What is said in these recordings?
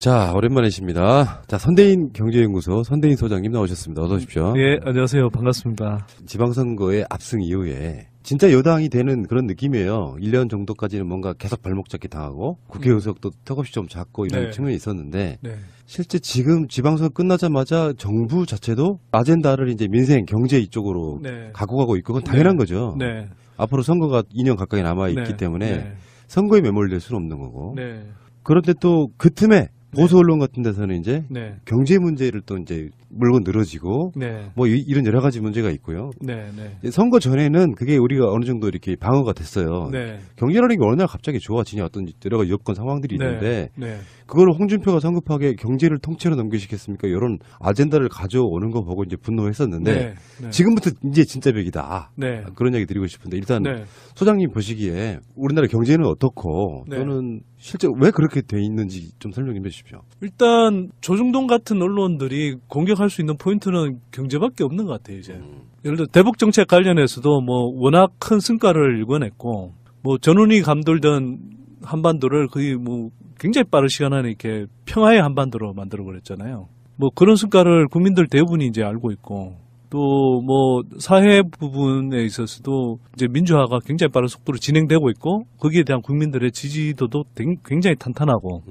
자, 오랜만이십니다. 자, 선대인 경제연구소 선대인 소장님 나오셨습니다. 어서 오십시오. 예, 안녕하세요. 반갑습니다. 지방선거의 압승 이후에 진짜 여당이 되는 그런 느낌이에요. 1년 정도까지는 뭔가 계속 발목 잡기 당하고 국회 의석도 턱없이 좀 작고 이런 측면이 있었는데 실제 지금 지방선거 끝나자마자 정부 자체도 아젠다를 이제 민생, 경제 이쪽으로 갖고 가고 있고 그건 당연한 거죠. 앞으로 선거가 2년 가까이 남아있기 때문에 선거에 매몰될 수는 없는 거고. 그런데 또 그 틈에 보수 언론 같은 데서는 이제 경제 문제를 또 이제 물고 늘어지고 뭐 이런 여러 가지 문제가 있고요. 선거 전에는 그게 우리가 어느 정도 이렇게 방어가 됐어요. 경제라는 게 어느 날 갑자기 좋아지냐 어떤 여러 가지 여건 상황들이 있는데 그걸 홍준표가 성급하게 경제를 통째로 넘기시겠습니까? 이런 아젠다를 가져오는 거 보고 이제 분노했었는데 지금부터 이제 진짜 벽이다. 그런 얘기 드리고 싶은데 일단 소장님 보시기에 우리나라 경제는 어떻고 또는 실제 왜 그렇게 돼 있는지 좀 설명 좀 해주십시오. 일단 조중동 같은 언론들이 공격할 수 있는 포인트는 경제밖에 없는 것 같아요. 이제 예를 들어 대북 정책 관련해서도 뭐 워낙 큰 성과를 일궈냈고 뭐 전운이 감돌던 한반도를 거의 뭐 굉장히 빠른 시간 안에 이렇게 평화의 한반도로 만들어 버렸잖아요. 뭐 그런 성과를 국민들 대부분이 이제 알고 있고 또 뭐 사회 부분에 있어서도 이제 민주화가 굉장히 빠른 속도로 진행되고 있고 거기에 대한 국민들의 지지도도 굉장히 탄탄하고.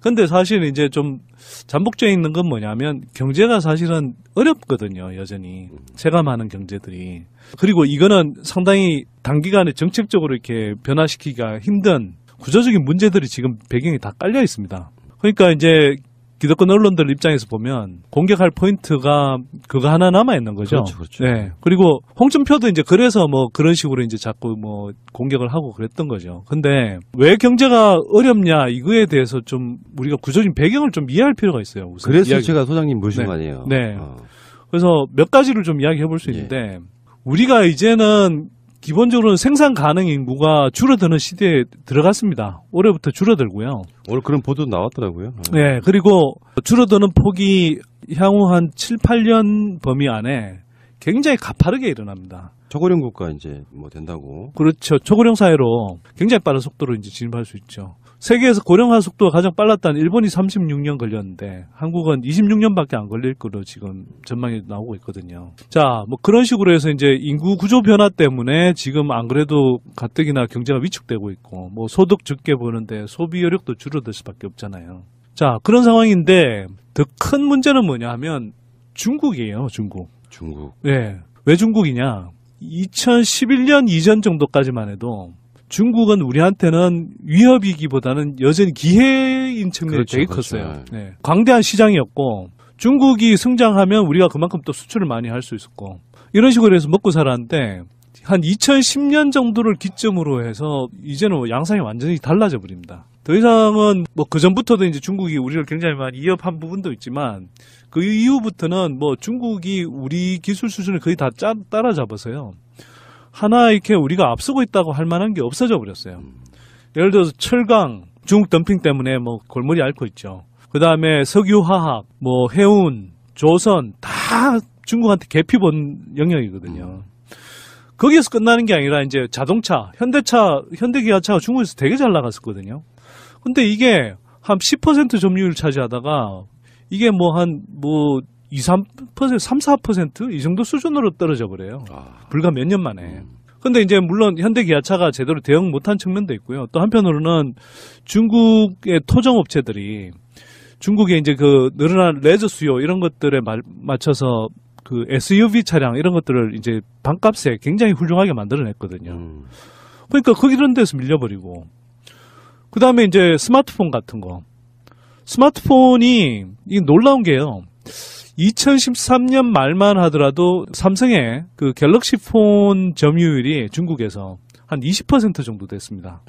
근데 사실 이제 좀 잠복되어 있는 건 뭐냐면 경제가 사실은 어렵거든요. 여전히 체감하는 경제들이. 그리고 이거는 상당히 단기간에 정책적으로 이렇게 변화시키기가 힘든 구조적인 문제들이 지금 배경이 다 깔려 있습니다. 그러니까 이제 기득권 언론들 입장에서 보면 공격할 포인트가 그거 하나 남아 있는 거죠. 그렇죠. 그리고 홍준표도 이제 그래서 뭐 그런 식으로 이제 자꾸 뭐 공격을 하고 그랬던 거죠. 근데 왜 경제가 어렵냐 이거에 대해서 좀 우리가 구조적인 배경을 좀 이해할 필요가 있어요. 우선 그래서 제가 소장님 모신 거 아니에요. 그래서 몇 가지를 좀 이야기해 볼 수 있는데 우리가 이제는 기본적으로 생산 가능 인구가 줄어드는 시대에 들어갔습니다. 올해부터 줄어들고요. 오늘 그런 보도 나왔더라고요. 그리고 줄어드는 폭이 향후 한 7, 8년 범위 안에 굉장히 가파르게 일어납니다. 초고령 국가 이제 뭐 된다고. 그렇죠. 초고령 사회로 굉장히 빠른 속도로 이제 진입할 수 있죠. 세계에서 고령화 속도가 가장 빨랐다는 일본이 36년 걸렸는데 한국은 26년밖에 안 걸릴 거로 지금 전망이 나오고 있거든요. 자, 뭐 그런 식으로 해서 이제 인구 구조 변화 때문에 지금 안 그래도 가뜩이나 경제가 위축되고 있고 뭐 소득 적게 버는데 소비 여력도 줄어들 수밖에 없잖아요. 자, 그런 상황인데 더 큰 문제는 뭐냐 하면 중국이에요. 중국. 왜 중국이냐? 2011년 이전 정도까지만 해도 중국은 우리한테는 위협이기보다는 여전히 기회인 측면이 되게 컸어요. 광대한 시장이었고 중국이 성장하면 우리가 그만큼 또 수출을 많이 할 수 있었고 이런 식으로 해서 먹고 살았는데 한 2010년 정도를 기점으로 해서 이제는 양상이 완전히 달라져 버립니다. 더 이상은 뭐 그전부터도 이제 중국이 우리를 굉장히 많이 위협한 부분도 있지만 그 이후부터는 뭐 중국이 우리 기술 수준을 거의 다 따라잡아서요. 하나 이렇게 우리가 앞서고 있다고 할 만한 게 없어져 버렸어요. 예를 들어서 철강, 중국 덤핑 때문에 뭐 골머리 앓고 있죠. 그 다음에 석유화학, 뭐 해운, 조선 다 중국한테 개피 본 영역이거든요. 거기에서 끝나는 게 아니라 이제 자동차, 현대기아차가 중국에서 되게 잘 나갔었거든요. 근데 이게 한 10% 점유율 차지하다가 이게 뭐 한 2, 3%, 3, 4% 이 정도 수준으로 떨어져 버려요. 불과 몇 년 만에. 근데 이제 물론 현대기아차가 제대로 대응 못한 측면도 있고요. 또 한편으로는 중국의 토종업체들이 중국의 이제 그 늘어난 레저 수요 이런 것들에 맞춰서 그 SUV 차량 이런 것들을 이제 반값에 굉장히 훌륭하게 만들어냈거든요. 그러니까 이런 데서 밀려버리고. 그 다음에 이제 스마트폰 같은 거. 스마트폰이 이게 놀라운 게요. 2013년 말만 하더라도 삼성의 그 갤럭시 폰 점유율이 중국에서 한 20% 정도 됐습니다.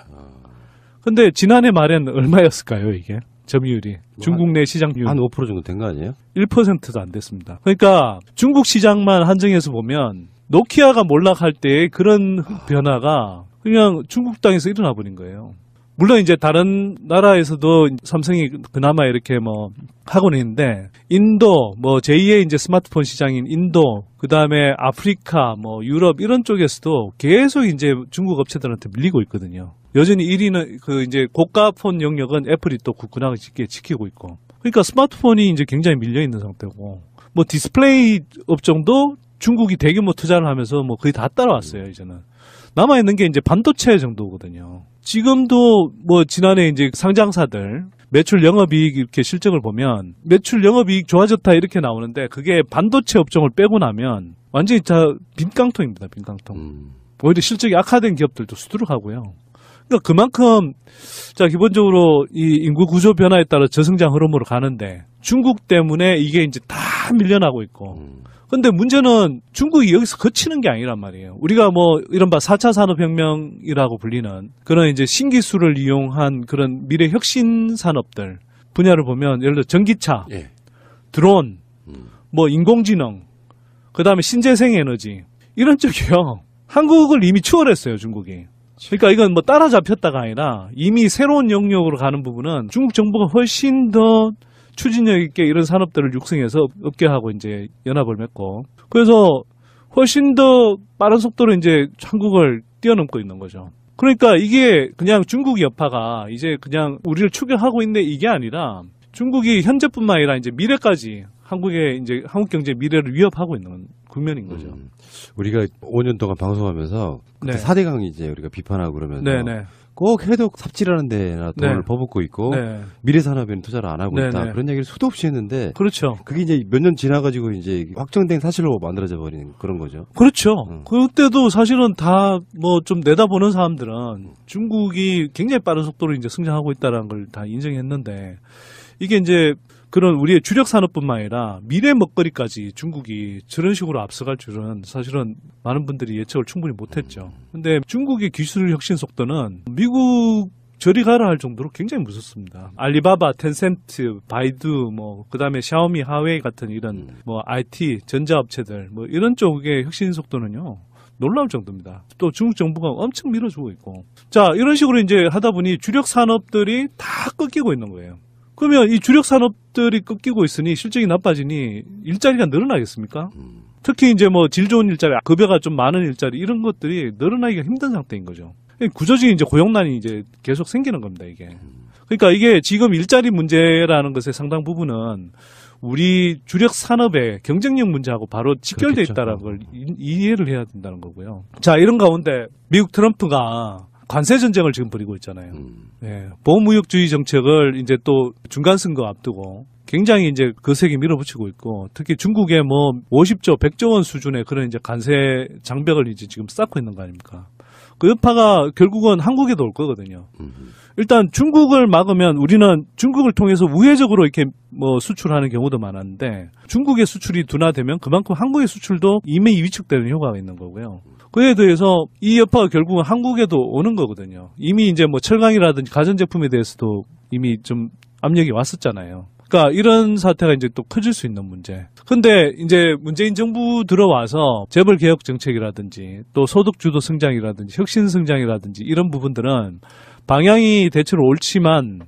근데 지난해 말에는 얼마였을까요, 이게? 점유율이. 중국 내 시장률. 한 5% 정도 된 거 아니에요? 1%도 안 됐습니다. 그러니까 중국 시장만 한정해서 보면 노키아가 몰락할 때의 그런 변화가 그냥 중국 땅에서 일어나 버린 거예요. 물론 이제 다른 나라에서도 삼성이 그나마 이렇게 뭐 하고는 있는데 인도 뭐 제2의 이제 스마트폰 시장인 인도 그다음에 아프리카 뭐 유럽 이런 쪽에서도 계속 이제 중국 업체들한테 밀리고 있거든요. 여전히 1위는 그 이제 고가폰 영역은 애플이 또 굳건하게 지키고 있고. 그러니까 스마트폰이 이제 굉장히 밀려 있는 상태고, 뭐 디스플레이 업종도 중국이 대규모 투자를 하면서 뭐 거의 다 따라왔어요, 이제는. 남아있는 게 이제 반도체 정도거든요. 지금도 뭐 지난해 이제 상장사들 매출 영업이익 이렇게 실적을 보면 매출 영업이익 좋아졌다 이렇게 나오는데 그게 반도체 업종을 빼고 나면 완전히 다 빈깡통입니다, 빈깡통. 오히려 실적이 악화된 기업들도 수두룩하고요. 그러니까 그만큼 자 기본적으로 이 인구 구조 변화에 따라 저성장 흐름으로 가는데 중국 때문에 이게 이제 다 밀려나고 있고. 근데 문제는 중국이 여기서 그치는 게 아니란 말이에요. 우리가 뭐 이른바 4차 산업혁명이라고 불리는 그런 이제 신기술을 이용한 그런 미래 혁신 산업들 분야를 보면 예를 들어 전기차, 예. 드론, 뭐 인공지능, 그 다음에 신재생 에너지 이런 쪽이요. 한국을 이미 추월했어요, 중국이. 그러니까 이건 뭐 따라잡혔다가 아니라 이미 새로운 영역으로 가는 부분은 중국 정부가 훨씬 더 추진력 있게 이런 산업들을 육성해서 업계하고 이제 연합을 맺고 그래서 훨씬 더 빠른 속도로 이제 한국을 뛰어넘고 있는 거죠. 그러니까 이게 그냥 중국 여파가 이제 그냥 우리를 추격하고 있는 이게 아니라 중국이 현재뿐만 아니라 이제 미래까지 한국의 이제 한국 경제 미래를 위협하고 있는 국면인 거죠. 우리가 5년 동안 방송하면서 그때 네. 4대강 이제 우리가 비판하고 그러면서 네네. 꼭 해도 삽질하는 데나 돈을 네. 퍼붓고 있고 네. 미래 산업에는 투자를 안 하고 네, 있다. 네. 그런 얘기를 수도 없이 했는데 그렇죠. 그게 이제 몇 년 지나가지고 이제 확정된 사실로 만들어져 버리는 그런 거죠. 그렇죠. 그때도 사실은 다 뭐 좀 내다보는 사람들은 중국이 굉장히 빠른 속도로 이제 성장하고 있다는 걸 다 인정했는데 이게 이제 그런 우리의 주력 산업뿐만 아니라 미래 먹거리까지 중국이 저런 식으로 앞서갈 줄은 사실은 많은 분들이 예측을 충분히 못했죠. 근데 중국의 기술 혁신 속도는 미국 저리 가라 할 정도로 굉장히 무섭습니다. 알리바바, 텐센트, 바이두, 뭐 그다음에 샤오미, 하웨이 같은 이런 뭐 IT 전자업체들 뭐 이런 쪽의 혁신 속도는요. 놀라울 정도입니다. 또 중국 정부가 엄청 밀어주고 있고. 자, 이런 식으로 이제 하다 보니 주력 산업들이 다 꺾이고 있는 거예요. 그러면 이 주력 산업들이 꺾이고 있으니 실적이 나빠지니 일자리가 늘어나겠습니까? 특히 이제 뭐 질 좋은 일자리, 급여가 좀 많은 일자리 이런 것들이 늘어나기가 힘든 상태인 거죠. 구조적인 이제 고용난이 이제 계속 생기는 겁니다, 이게. 그러니까 이게 지금 일자리 문제라는 것의 상당 부분은 우리 주력 산업의 경쟁력 문제하고 바로 직결되어 있다는 걸 이해를 해야 된다는 거고요. 자, 이런 가운데 미국 트럼프가 관세 전쟁을 지금 벌이고 있잖아요. 예, 보호무역주의 정책을 이제 또 중간 선거 앞두고 굉장히 이제 거세게 밀어붙이고 있고 특히 중국에 뭐 50조, 100조 원 수준의 그런 이제 관세 장벽을 이제 지금 쌓고 있는 거 아닙니까? 그 여파가 결국은 한국에도 올 거거든요. 일단 중국을 막으면 우리는 중국을 통해서 우회적으로 이렇게 뭐 수출하는 경우도 많았는데 중국의 수출이 둔화되면 그만큼 한국의 수출도 이미 위축되는 효과가 있는 거고요. 그에 대해서 이 여파가 결국은 한국에도 오는 거거든요. 이미 이제 뭐 철강이라든지 가전제품에 대해서도 이미 좀 압력이 왔었잖아요. 그러니까 이런 사태가 이제 또 커질 수 있는 문제. 근데 이제 문재인 정부 들어와서 재벌 개혁 정책이라든지 또 소득 주도 성장이라든지 혁신 성장이라든지 이런 부분들은 방향이 대체로 옳지만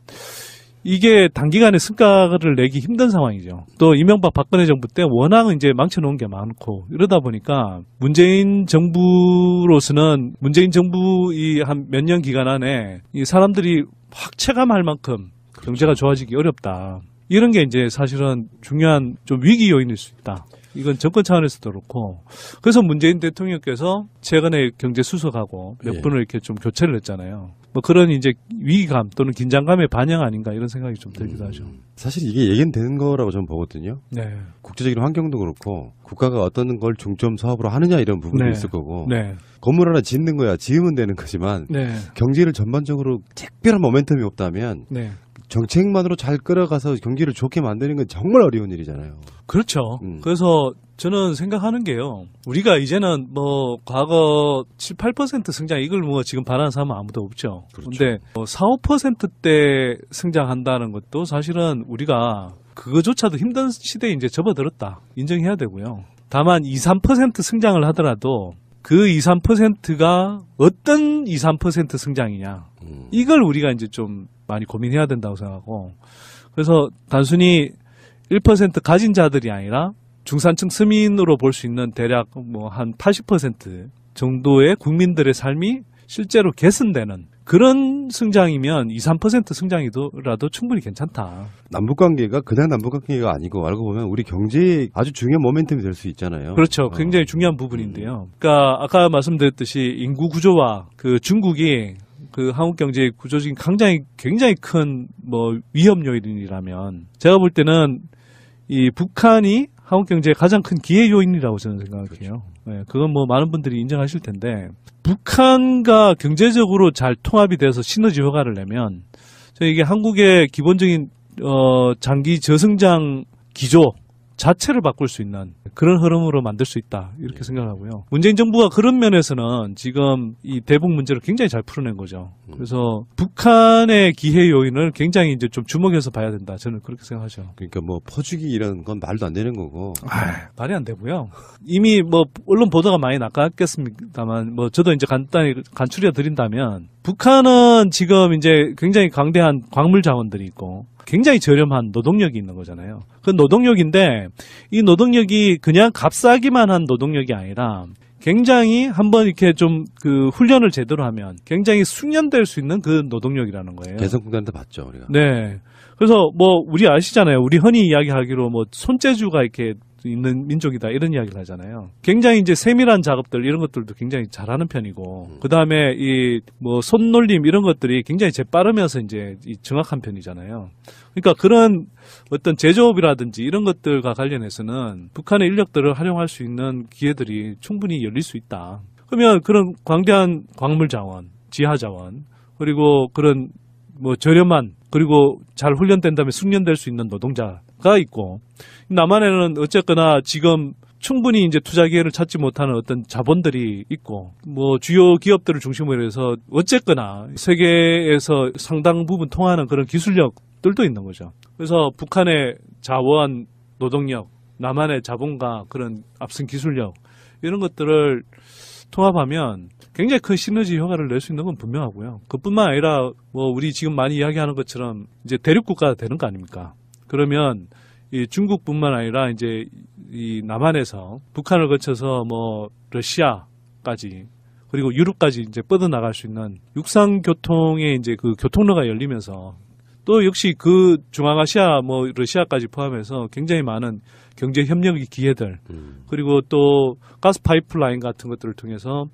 이게 단기간에 성과를 내기 힘든 상황이죠. 또 이명박 박근혜 정부 때 워낙 이제 망쳐놓은 게 많고 이러다 보니까 문재인 정부로서는 문재인 정부 이 한 몇 년 기간 안에 이 사람들이 확 체감할 만큼 경제가 좋아지기 어렵다. 이런 게 이제 사실은 중요한 좀 위기 요인일 수 있다. 이건 정권 차원에서도 그렇고. 그래서 문재인 대통령께서 최근에 경제 수석하고 몇 분을 이렇게 좀 교체를 했잖아요. 뭐 그런 이제 위기감 또는 긴장감의 반영 아닌가 이런 생각이 좀 들기도 하죠. 사실 이게 얘기는 되는 거라고 저는 보거든요. 네. 국제적인 환경도 그렇고 국가가 어떤 걸 중점 사업으로 하느냐 이런 부분도 네. 있을 거고 네. 건물 하나 짓는 거야 지으면 되는 거지만 네. 경제를 전반적으로 특별한 모멘텀이 없다면 네. 정책만으로 잘 끌어가서 경기를 좋게 만드는 건 정말 어려운 일이잖아요. 그렇죠. 그래서 저는 생각하는 게요. 우리가 이제는 뭐 과거 7, 8% 성장 이걸 뭐 지금 바라는 사람은 아무도 없죠. 그런데 뭐 4, 5%대 성장한다는 것도 사실은 우리가 그거조차도 힘든 시대에 이제 접어들었다. 인정해야 되고요. 다만 2, 3% 성장을 하더라도 그 2, 3%가 어떤 2, 3% 성장이냐. 이걸 우리가 이제 좀 많이 고민해야 된다고 생각하고 그래서 단순히 1% 가진 자들이 아니라 중산층 서민으로 볼 수 있는 대략 뭐 한 80% 정도의 국민들의 삶이 실제로 개선되는 그런 성장이면 2, 3% 성장이라도 충분히 괜찮다. 남북관계가 그냥 남북관계가 아니고 알고 보면 우리 경제에 아주 중요한 모멘텀이 될 수 있잖아요. 그렇죠. 굉장히 중요한 부분인데요. 그러니까 아까 말씀드렸듯이 인구 구조와 그 중국이 그 한국 경제의 구조적인 굉장히 큰 뭐 위험 요인이라면 제가 볼 때는 이 북한이 한국 경제의 가장 큰 기회 요인이라고 저는 생각해요. 그렇죠. 네, 그건 뭐 많은 분들이 인정하실 텐데 북한과 경제적으로 잘 통합이 돼서 시너지 효과를 내면 저는 이게 한국의 기본적인 장기 저성장 기조 자체를 바꿀 수 있는 그런 흐름으로 만들 수 있다 이렇게 생각하고요. 문재인 정부가 그런 면에서는 지금 이 대북 문제를 굉장히 잘 풀어낸 거죠. 그래서 북한의 기회 요인을 굉장히 이제 좀 주목해서 봐야 된다. 저는 그렇게 생각하죠. 그러니까 뭐 퍼주기 이런 건 말도 안 되는 거고. 말이 안 되고요. 이미 뭐 언론 보도가 많이 나갔겠습니다만 뭐 저도 이제 간단히 간추려 드린다면 북한은 지금 이제 굉장히 강대한 광물 자원들이 있고 굉장히 저렴한 노동력이 있는 거잖아요. 그 노동력인데 이 노동력이 그냥 값싸기만 한 노동력이 아니라 굉장히 한번 이렇게 좀 그 훈련을 제대로 하면 굉장히 숙련될 수 있는 그 노동력이라는 거예요. 개성공단도 봤죠, 우리가. 네. 그래서 뭐 우리 아시잖아요. 우리 흔히 이야기하기로 뭐 손재주가 이렇게 있는 민족이다 이런 이야기를 하잖아요. 굉장히 이제 세밀한 작업들 이런 것들도 굉장히 잘하는 편이고 그 다음에 이 뭐 손놀림 이런 것들이 굉장히 재빠르면서 이제 이 정확한 편이잖아요. 그러니까 그런 어떤 제조업이라든지 이런 것들과 관련해서는 북한의 인력들을 활용할 수 있는 기회들이 충분히 열릴 수 있다. 그러면 그런 광대한 광물 자원, 지하 자원 그리고 그런 뭐 저렴한 그리고 잘 훈련된 다음에 숙련될 수 있는 노동자가 있고 남한에는 어쨌거나 지금 충분히 이제 투자 기회를 찾지 못하는 어떤 자본들이 있고 뭐 주요 기업들을 중심으로 해서 어쨌거나 세계에서 상당 부분 통하는 그런 기술력들도 있는 거죠. 그래서 북한의 자원, 노동력, 남한의 자본과 그런 앞선 기술력 이런 것들을 통합하면 굉장히 큰 시너지 효과를 낼 수 있는 건 분명하고요. 그뿐만 아니라 뭐 우리 지금 많이 이야기하는 것처럼 이제 대륙 국가가 되는 거 아닙니까? 그러면 이 중국뿐만 아니라 이제 이 남한에서 북한을 거쳐서 뭐 러시아까지 그리고 유럽까지 이제 뻗어나갈 수 있는 육상 교통의 이제 그 교통로가 열리면서 또 역시 그 중앙아시아 뭐 러시아까지 포함해서 굉장히 많은 경제 협력의 기회들 그리고 또 가스 파이프라인 같은 것들을 통해서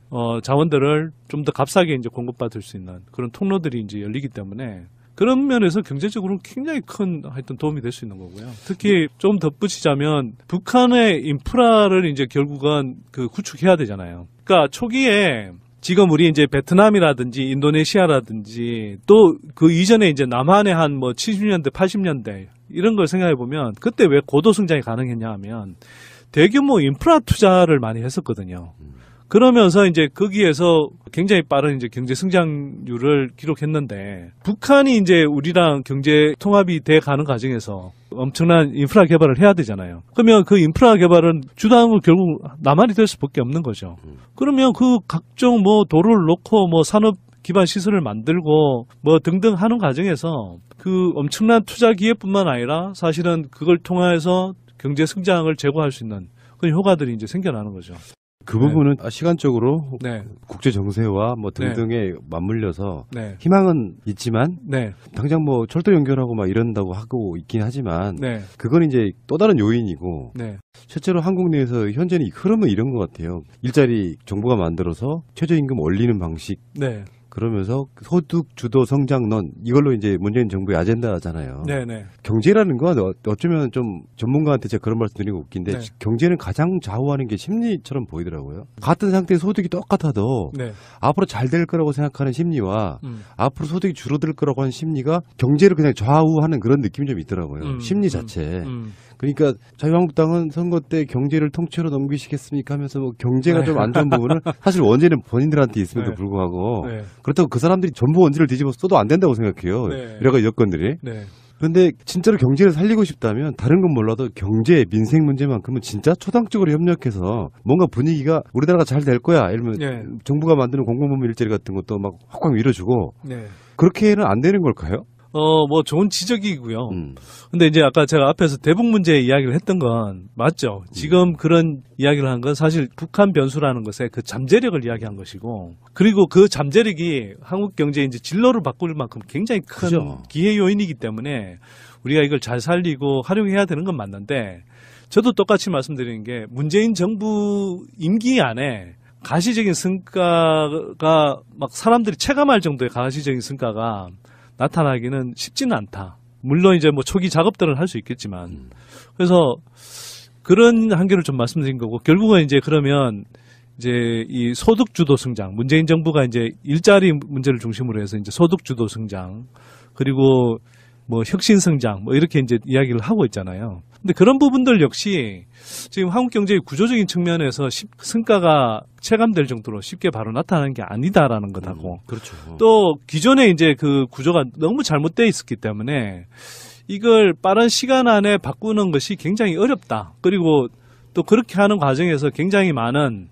자원들을 좀 더 값싸게 이제 공급받을 수 있는 그런 통로들이 이제 열리기 때문에 그런 면에서 경제적으로 굉장히 큰 하여튼 도움이 될 수 있는 거고요. 특히 좀 덧붙이자면 북한의 인프라를 이제 결국은 그 구축해야 되잖아요. 그러니까 초기에 지금 우리 이제 베트남이라든지 인도네시아라든지 또 그 이전에 이제 남한의 한 뭐 70년대, 80년대 이런 걸 생각해 보면 그때 왜 고도 성장이 가능했냐 하면 대규모 인프라 투자를 많이 했었거든요. 그러면서 이제 거기에서 굉장히 빠른 이제 경제 성장률을 기록했는데 북한이 이제 우리랑 경제 통합이 돼 가는 과정에서 엄청난 인프라 개발을 해야 되잖아요. 그러면 그 인프라 개발은 주도하는 건 결국 남한이 될 수밖에 없는 거죠. 그러면 그 각종 뭐 도로를 놓고 뭐 산업 기반 시설을 만들고 뭐 등등 하는 과정에서 그 엄청난 투자 기회뿐만 아니라 사실은 그걸 통해서 경제 성장을 제고할 수 있는 그런 효과들이 이제 생겨나는 거죠. 그 부분은 시간적으로 네. 국제 정세와 뭐 등등에 맞물려서 네. 희망은 있지만 네. 당장 뭐 철도 연결하고 막 이런다고 하고 있긴 하지만 네. 그건 이제 또 다른 요인이고 네. 실제로 한국 내에서 현재는 흐름은 이런 것 같아요. 일자리 정부가 만들어서 최저임금 올리는 방식 네. 그러면서 소득 주도 성장론 이걸로 이제 문재인 정부의 아젠다잖아요. 네네. 경제라는 건 어쩌면 좀 전문가한테 제가 그런 말씀 드리고 웃긴데 네. 경제는 가장 좌우하는 게 심리처럼 보이더라고요. 같은 상태의 소득이 똑같아도 네. 앞으로 잘 될 거라고 생각하는 심리와 앞으로 소득이 줄어들 거라고 하는 심리가 경제를 그냥 좌우하는 그런 느낌이 좀 있더라고요. 심리 자체. 그러니까 자유한국당은 선거 때 경제를 통째로 넘기시겠습니까 하면서 뭐 경제가 좀 안 좋은 부분은 사실 원인은 본인들한테 있음에도 네. 불구하고 네. 그렇다고 그 사람들이 전부 원인을 뒤집어 써도 안 된다고 생각해요. 네. 여러 가지 여건들이. 네. 그런데 진짜로 경제를 살리고 싶다면 다른 건 몰라도 경제, 민생 문제만큼은 진짜 초당적으로 협력해서 뭔가 분위기가 우리나라가 잘 될 거야. 이러면 네. 정부가 만드는 공공부문 일자리 같은 것도 막 확확 밀어주고 네. 그렇게는 안 되는 걸까요? 뭐 좋은 지적이고요. 근데 이제 아까 제가 앞에서 대북 문제 이야기를 했던 건 맞죠. 지금 그런 이야기를 한 건 사실 북한 변수라는 것에 그 잠재력을 이야기한 것이고, 그리고 그 잠재력이 한국 경제의 이제 진로를 바꿀 만큼 굉장히 큰 그죠. 기회 요인이기 때문에 우리가 이걸 잘 살리고 활용해야 되는 건 맞는데, 저도 똑같이 말씀드리는 게 문재인 정부 임기 안에 가시적인 성과가 막 사람들이 체감할 정도의 가시적인 성과가 나타나기는 쉽지는 않다. 물론 이제 뭐 초기 작업들은 할 수 있겠지만, 그래서 그런 한계를 좀 말씀드린 거고, 결국은 이제 그러면 이제 이 소득 주도 성장, 문재인 정부가 이제 일자리 문제를 중심으로 해서 이제 소득 주도 성장, 그리고 뭐 혁신 성장, 뭐 이렇게 이제 이야기를 하고 있잖아요. 근데 그런 부분들 역시 지금 한국 경제의 구조적인 측면에서 성과가 체감될 정도로 쉽게 바로 나타나는 게 아니다라는 것하고, 그렇죠. 또 기존에 이제 그 구조가 너무 잘못되어 있었기 때문에 이걸 빠른 시간 안에 바꾸는 것이 굉장히 어렵다. 그리고 또 그렇게 하는 과정에서 굉장히 많은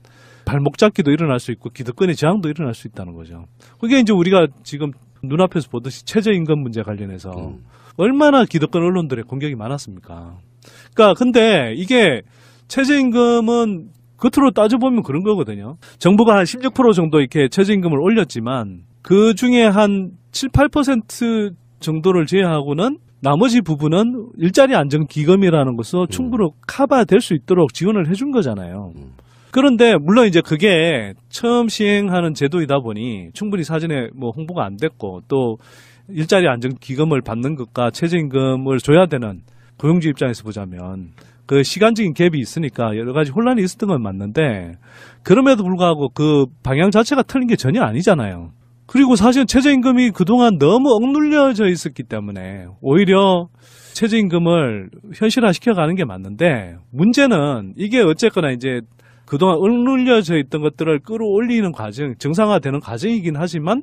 발목 잡기도 일어날 수 있고 기득권의 저항도 일어날 수 있다는 거죠. 그게 이제 우리가 지금 눈앞에서 보듯이 최저임금 문제 관련해서 얼마나 기득권 언론들의 공격이 많았습니까? 그러니까 근데 이게 최저임금은 겉으로 따져보면 그런 거거든요. 정부가 한 16% 정도 이렇게 최저임금을 올렸지만 그 중에 한 7, 8% 정도를 제외하고는 나머지 부분은 일자리 안정기금이라는 것으로 충분히 커버될 수 있도록 지원을 해준 거잖아요. 그런데 물론 이제 그게 처음 시행하는 제도이다 보니 충분히 사전에 뭐 홍보가 안 됐고, 또 일자리 안정기금을 받는 것과 최저임금을 줘야 되는 고용주 입장에서 보자면 그 시간적인 갭이 있으니까 여러 가지 혼란이 있었던 건 맞는데, 그럼에도 불구하고 그 방향 자체가 틀린 게 전혀 아니잖아요. 그리고 사실 최저임금이 그동안 너무 억눌려져 있었기 때문에 오히려 최저임금을 현실화시켜가는 게 맞는데, 문제는 이게 어쨌거나 이제 그동안 억눌려져 있던 것들을 끌어올리는 과정, 정상화되는 과정이긴 하지만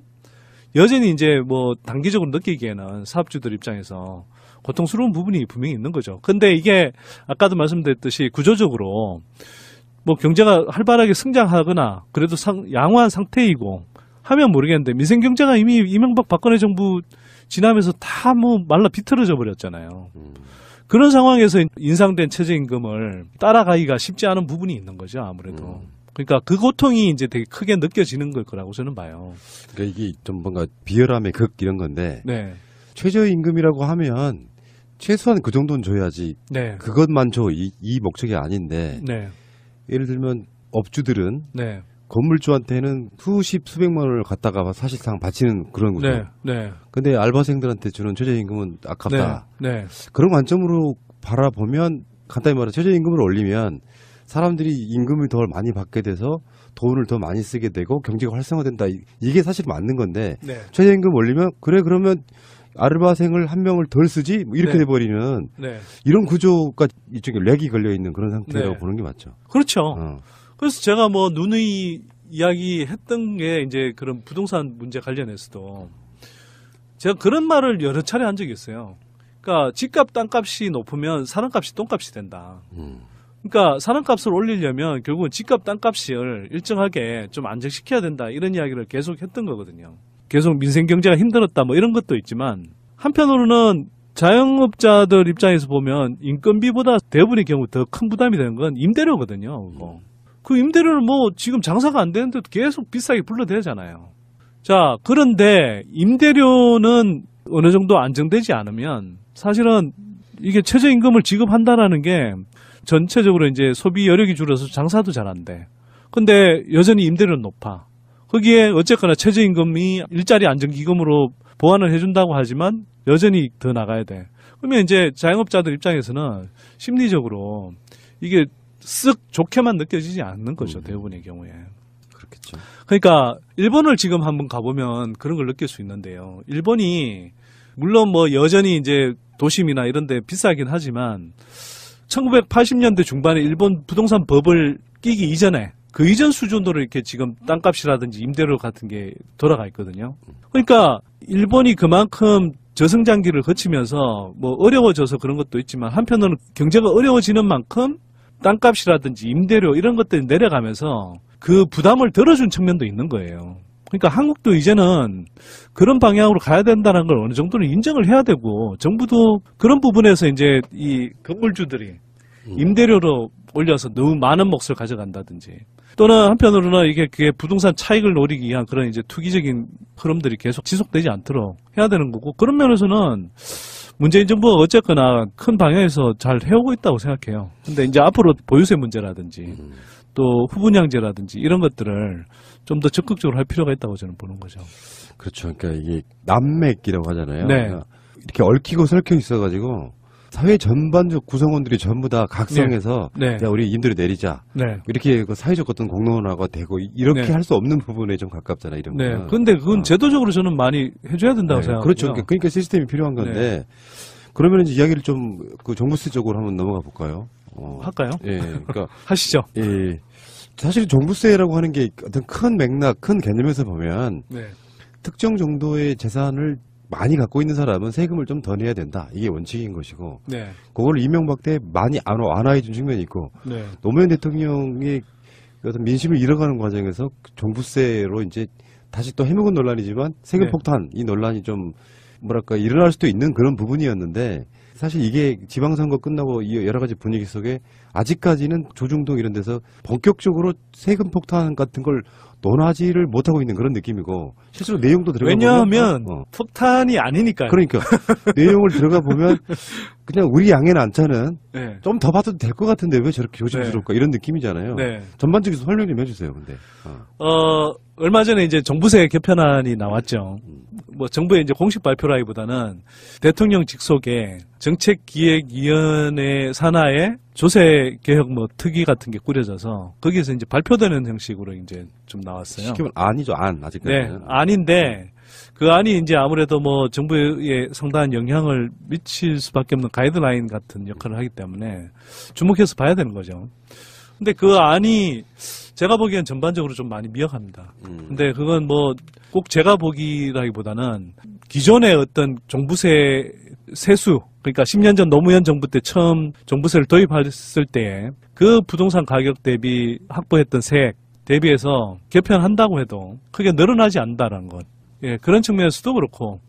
여전히 이제 뭐 단기적으로 느끼기에는 사업주들 입장에서 고통스러운 부분이 분명히 있는 거죠. 근데 이게 아까도 말씀드렸듯이 구조적으로 뭐 경제가 활발하게 성장하거나 그래도 양호한 상태이고 하면 모르겠는데, 민생 경제가 이미 이명박 박근혜 정부 지나면서 다 뭐 말라 비틀어져 버렸잖아요. 그런 상황에서 인상된 최저임금을 따라가기가 쉽지 않은 부분이 있는 거죠, 아무래도. 그러니까 그 고통이 이제 되게 크게 느껴지는 걸 거라고 저는 봐요. 그러니까 이게 좀 뭔가 비열함의 극 이런 건데, 네. 최저임금이라고 하면 최소한 그 정도는 줘야지. 네. 그것만 줘. 이 목적이 아닌데, 네. 예를 들면 업주들은 네. 건물주한테는 수백만 원을 갖다가 사실상 바치는 그런 거죠. 네. 네. 근데 알바생들한테 주는 최저임금은 아깝다. 네. 네. 그런 관점으로 바라보면, 간단히 말해 최저임금을 올리면 사람들이 임금을 더 많이 받게 돼서 돈을 더 많이 쓰게 되고 경제가 활성화된다. 이게 사실 맞는 건데, 네. 최저임금 올리면 그러면 알바생을 한 명을 덜 쓰지? 뭐 이렇게 네. 돼버리는 네. 이런 구조가 이쪽에 렉이 걸려있는 그런 상태라고 네. 보는 게 맞죠. 그렇죠. 어. 그래서 제가 뭐 누누이 이야기했던 게 이제 그런 부동산 문제 관련해서도 제가 그런 말을 여러 차례 한 적이 있어요. 그러니까 집값 땅값이 높으면 사람값이 똥값이 된다. 그러니까 사람값을 올리려면 결국은 집값 땅값을 일정하게 좀 안정시켜야 된다, 이런 이야기를 계속 했던 거거든요. 계속 민생 경제가 힘들었다 뭐 이런 것도 있지만, 한편으로는 자영업자들 입장에서 보면 인건비보다 대부분의 경우 더 큰 부담이 되는 건 임대료거든요. 그 임대료를 뭐 지금 장사가 안 되는데도 계속 비싸게 불러대잖아요. 자, 그런데 임대료는 어느 정도 안정되지 않으면 사실은 이게 최저임금을 지급한다라는 게 전체적으로 이제 소비 여력이 줄어서 장사도 잘 안 돼. 근데 여전히 임대료는 높아. 거기에 어쨌거나 최저임금이 일자리 안정기금으로 보완을 해준다고 하지만 여전히 더 나가야 돼. 그러면 이제 자영업자들 입장에서는 심리적으로 이게 쓱 좋게만 느껴지지 않는 거죠, 대부분의 경우에. 그렇겠죠. 그러니까 일본을 지금 한번 가보면 그런 걸 느낄 수 있는데요. 일본이 물론 뭐 여전히 이제 도심이나 이런 데 비싸긴 하지만 1980년대 중반에 일본 부동산 법을 끼기 이전에 그 이전 수준으로 이렇게 지금 땅값이라든지 임대료 같은 게 돌아가 있거든요. 그러니까 일본이 그만큼 저성장기를 거치면서 뭐 어려워져서 그런 것도 있지만, 한편으로는 경제가 어려워지는 만큼 땅값이라든지 임대료 이런 것들이 내려가면서 그 부담을 덜어준 측면도 있는 거예요. 그러니까 한국도 이제는 그런 방향으로 가야 된다는 걸 어느 정도는 인정을 해야 되고, 정부도 그런 부분에서 이제 이 건물주들이 임대료로 올려서 너무 많은 몫을 가져간다든지, 또는 한편으로는 그게 부동산 차익을 노리기 위한 그런 이제 투기적인 흐름들이 계속 지속되지 않도록 해야 되는 거고, 그런 면에서는 문재인 정부가 어쨌거나 큰 방향에서 잘 해오고 있다고 생각해요. 근데 이제 앞으로 보유세 문제라든지 또 후분양제라든지 이런 것들을 좀 더 적극적으로 할 필요가 있다고 저는 보는 거죠. 그렇죠. 그러니까 이게 남맥이라고 하잖아요. 네. 그러니까 이렇게 얽히고 설켜 있어가지고 사회 전반적 구성원들이 전부 다 각성해서 네. 야, 우리 임대료 내리자. 네. 이렇게 그 사회적 어떤 공론화가 되고 이렇게 네. 할 수 없는 부분에 좀 가깝잖아요. 이런 네. 거. 근데 그건 제도적으로 저는 많이 해줘야 된다고 네. 생각해요. 그렇죠. 그러니까 시스템이 필요한 건데 그러면 이제 이야기를 좀 그 정부세 쪽으로 한번 넘어가 볼까요? 할까요? 예. 그러니까 하시죠. 예. 사실 종부세라고 하는 게 어떤 큰 맥락, 큰 개념에서 보면 네. 특정 정도의 재산을 많이 갖고 있는 사람은 세금을 좀 더 내야 된다. 이게 원칙인 것이고, 네. 그걸 이명박 때 많이 완화해준 측면이 있고, 네. 노무현 대통령이 어떤 민심을 잃어가는 과정에서 종부세로 이제 다시 또 해묵은 논란이지만 세금 네. 폭탄 이 논란이 좀 뭐랄까 일어날 수도 있는 그런 부분이었는데, 사실 이게 지방선거 끝나고 이 여러 가지 분위기 속에 아직까지는 조중동 이런 데서 본격적으로 세금 폭탄 같은 걸 논하지를 못하고 있는 그런 느낌이고, 실제로 내용도 들어가 왜냐하면 보면 폭탄이 아니니까요. 그러니까 내용을 들어가 보면 그냥 우리 양해는 안 차는 네. 좀 더 봐도 될 것 같은데 왜 저렇게 조심스럽까 이런 느낌이잖아요. 네. 전반적으로 설명 좀 해주세요. 근데 얼마 전에 이제 종부세 개편안이 나왔죠. 뭐 정부의 이제 공식 발표라기보다는 대통령 직속에 정책기획위원회 산하에 조세개혁 뭐 특위 같은 게 꾸려져서 거기에서 이제 발표되는 형식으로 이제 좀 나왔어요. 시키면 안이죠, 안 아직까지는. 네, 안인데 그 안이 이제 아무래도 뭐 정부에 상당한 영향을 미칠 수밖에 없는 가이드라인 같은 역할을 하기 때문에 주목해서 봐야 되는 거죠. 근데 그 안이 제가 보기엔 전반적으로 좀 많이 미약합니다. 근데 그건 뭐 꼭 제가 보기라기보다는 기존의 어떤 종부세 세수, 그러니까 10년 전 노무현 정부 때 처음 종부세를 도입했을 때 그 부동산 가격 대비 확보했던 세액 대비해서 개편한다고 해도 크게 늘어나지 않는다는 것. 예, 그런 측면에서도 그렇고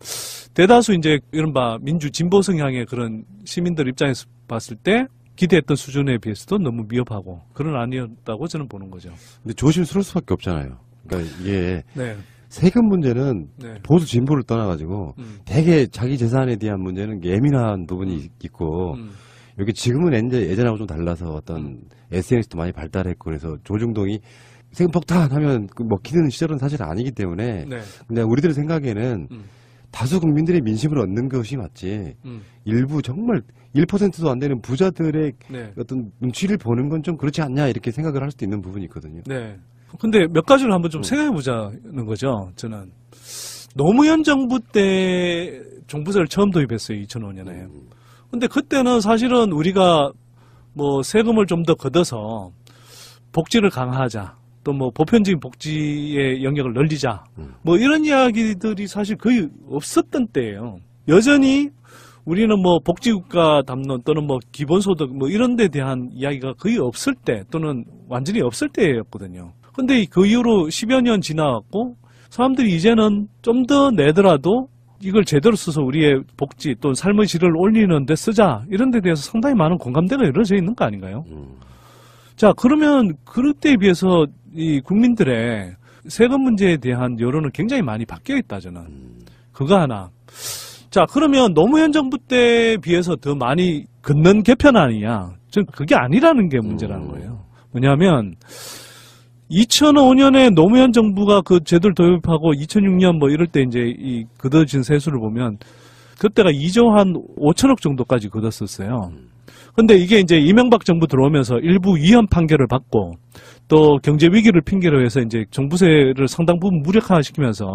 대다수 이제 이른바 민주 진보 성향의 그런 시민들 입장에서 봤을 때 기대했던 수준에 비해서도 너무 미흡하고 그런 아니었다고 저는 보는 거죠. 근데 조심스러울 수밖에 없잖아요. 그러니까 이게 네. 세금 문제는 네. 보수 진보를 떠나가지고 되게 자기 재산에 대한 문제는 예민한 부분이 있고 여기 지금은 이제 예전하고 좀 달라서 어떤 SNS도 많이 발달했고 그래서 조중동이 세금 폭탄 하면 그 먹히는 시절은 사실 아니기 때문에 네. 근데 우리들 생각에는 다수 국민들의 민심을 얻는 것이 맞지 일부 정말 1%도 안 되는 부자들의 네. 어떤 눈치를 보는 건 좀 그렇지 않냐 이렇게 생각을 할 수도 있는 부분이 있거든요. 네. 근데 몇 가지를 한번 좀 생각해 보자는 거죠. 저는 노무현 정부 때 종부세를 처음 도입했어요. 2005년에. 근데 그때는 사실은 우리가 뭐 세금을 좀 더 걷어서 복지를 강화하자. 또 뭐 보편적인 복지의 영역을 늘리자. 뭐 이런 이야기들이 사실 거의 없었던 때예요. 여전히 우리는 뭐 복지국가 담론 또는 뭐 기본소득 뭐 이런 데 대한 이야기가 거의 없을 때 또는 완전히 없을 때였거든요. 근데 그 이후로 10여 년 지나갔고 사람들이 이제는 좀 더 내더라도 이걸 제대로 써서 우리의 복지 또는 삶의 질을 올리는 데 쓰자 이런 데 대해서 상당히 많은 공감대가 이루어져 있는 거 아닌가요? 자, 그러면 그때에 비해서 이 국민들의 세금 문제에 대한 여론은 굉장히 많이 바뀌어 있다, 저는. 그거 하나. 자, 그러면 노무현 정부 때에 비해서 더 많이 걷는 개편안이냐? 전 그게 아니라는 게 문제라는 거예요. 뭐냐면 2005년에 노무현 정부가 그 제도를 도입하고 2006년 뭐 이럴 때 이제 이 걷어진 세수를 보면 그때가 2조 한 5천억 정도까지 걷었었어요. 근데 이게 이제 이명박 정부 들어오면서 일부 위헌 판결을 받고 또 경제 위기를 핑계로 해서 이제 종부세를 상당 부분 무력화시키면서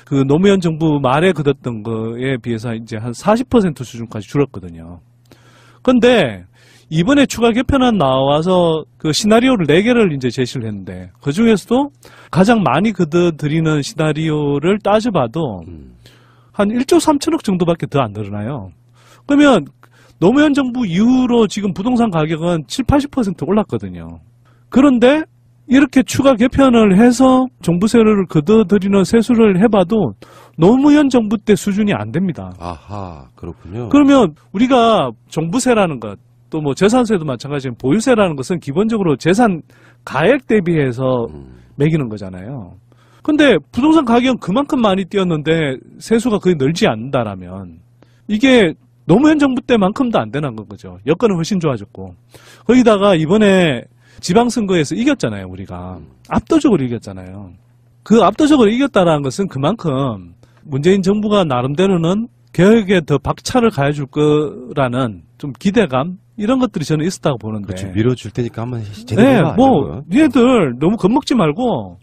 그 노무현 정부 말에 걷었던 거에 비해서 이제 한 40% 수준까지 줄었거든요. 근데 이번에 추가 개편안 나와서 그 시나리오를 4개를 이제 제시를 했는데 그 중에서도 가장 많이 걷어들이는 시나리오를 따져봐도 한 1조 3천억 정도밖에 더 안 늘어나요. 그러면 노무현 정부 이후로 지금 부동산 가격은 70, 80% 올랐거든요. 그런데 이렇게 추가 개편을 해서 종부세를 걷어들이는 세수를 해봐도 노무현 정부 때 수준이 안 됩니다. 아하, 그렇군요. 그러면 우리가 종부세라는 것, 또 뭐 재산세도 마찬가지지만 보유세라는 것은 기본적으로 재산 가액 대비해서 매기는 거잖아요. 근데 부동산 가격은 그만큼 많이 뛰었는데 세수가 거의 늘지 않는다라면 이게 노무현 정부 때만큼도 안 되는 거죠. 여건은 훨씬 좋아졌고. 거기다가 이번에 지방선거에서 이겼잖아요, 우리가. 압도적으로 이겼잖아요. 그 압도적으로 이겼다는 것은 그만큼 문재인 정부가 나름대로는 개혁에 더 박차를 가해줄 거라는 좀 기대감? 이런 것들이 저는 있었다고 보는데. 그렇죠. 밀어줄 테니까 한번 제대로 네, 해봐. 뭐, 니네들 너무 겁먹지 말고,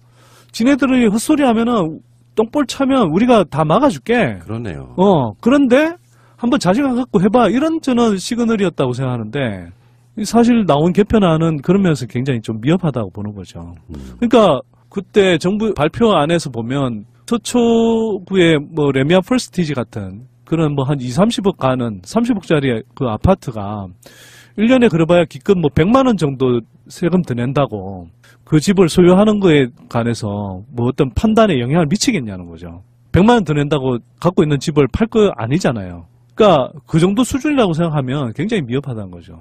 지네들이 헛소리 하면은 똥볼 차면 우리가 다 막아줄게. 그러네요. 그런데 한번 자신감 갖고 해봐. 이런 저는 시그널이었다고 생각하는데, 사실 나온 개편안은 그런 면에서 굉장히 좀 미흡하다고 보는 거죠. 그러니까 그때 정부 발표안에서 보면 서초구의 뭐 레미안 펄스티지 같은 그런 뭐 한 20-30억 가는 30억짜리 그 아파트가 1년에 그래봐야 기껏 뭐 100만 원 정도 세금 더 낸다고 그 집을 소유하는 거에 관해서 뭐 어떤 판단에 영향을 미치겠냐는 거죠. 100만 원 더 낸다고 갖고 있는 집을 팔 거 아니잖아요. 그러니까 그 정도 수준이라고 생각하면 굉장히 미흡하다는 거죠.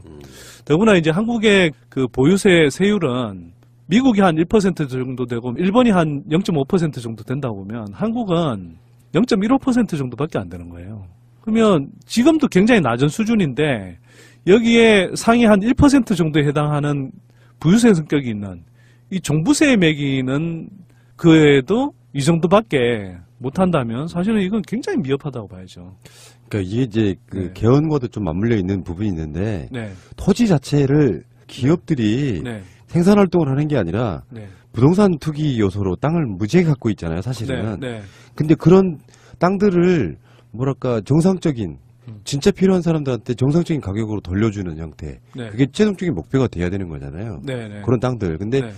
더구나 이제 한국의 그 보유세 세율은 미국이 한 1% 정도 되고 일본이 한 0.5% 정도 된다고 보면 한국은 0.15% 정도밖에 안 되는 거예요. 그러면 지금도 굉장히 낮은 수준인데 여기에 상위 한 1% 정도에 해당하는 부유세 성격이 있는 이 종부세 매기는 그에도 이 정도밖에 못한다면 사실은 이건 굉장히 미흡하다고 봐야죠. 그러니까 이게 이제 그 네. 개헌과도 좀 맞물려 있는 부분이 있는데 네. 토지 자체를 기업들이 네. 생산 활동을 하는 게 아니라 네. 부동산 투기 요소로 땅을 무지하게 갖고 있잖아요, 사실은. 네. 네. 근데 그런 땅들을 뭐랄까 정상적인 진짜 필요한 사람들한테 정상적인 가격으로 돌려주는 형태. 네. 그게 최종적인 목표가 돼야 되는 거잖아요. 네. 그런 땅들. 근데 네.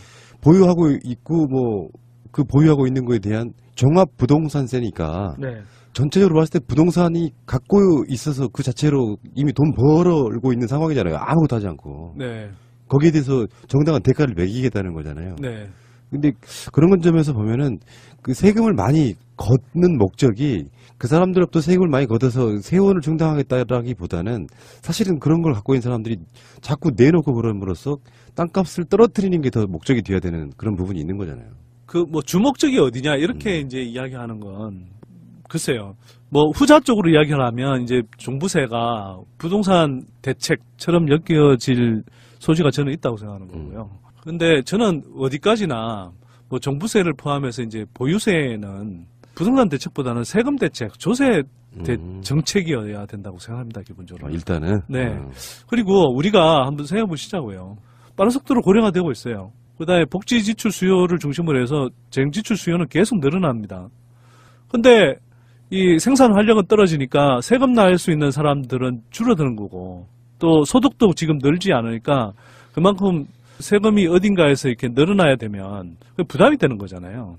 보유하고 있고 뭐 그 보유하고 있는 거에 대한 종합 부동산세니까 네. 전체적으로 봤을 때 부동산이 갖고 있어서 그 자체로 이미 돈 벌어오고 있는 상황이잖아요. 아무것도 하지 않고. 네. 거기에 대해서 정당한 대가를 매기겠다는 거잖아요. 네. 근데 그런 점에서 보면은 그 세금을 많이 걷는 목적이 그 사람들로부터 세금을 많이 걷어서 세원을 충당하겠다라기보다는 사실은 그런 걸 갖고 있는 사람들이 자꾸 내놓고 그럼으로써 땅값을 떨어뜨리는 게 더 목적이 돼야 되는 그런 부분이 있는 거잖아요. 그 뭐 주목적이 어디냐 이렇게 이제 이야기하는 건 글쎄요. 뭐 후자 쪽으로 이야기를 하면 이제 종부세가 부동산 대책처럼 엮여질 소지가 저는 있다고 생각하는 거고요. 근데 저는 어디까지나 뭐 종부세를 포함해서 이제 보유세는 부동산 대책보다는 세금 대책, 조세 정책이어야 된다고 생각합니다, 기본적으로. 일단은. 네. 그리고 우리가 한번 생각해 보시자고요. 빠른 속도로 고령화되고 있어요. 그다음에 복지 지출 수요를 중심으로 해서 쟁 지출 수요는 계속 늘어납니다. 근데 이 생산 활력은 떨어지니까 세금 날 수 있는 사람들은 줄어드는 거고 또 소득도 지금 늘지 않으니까 그만큼 세금이 어딘가에서 이렇게 늘어나야 되면 부담이 되는 거잖아요.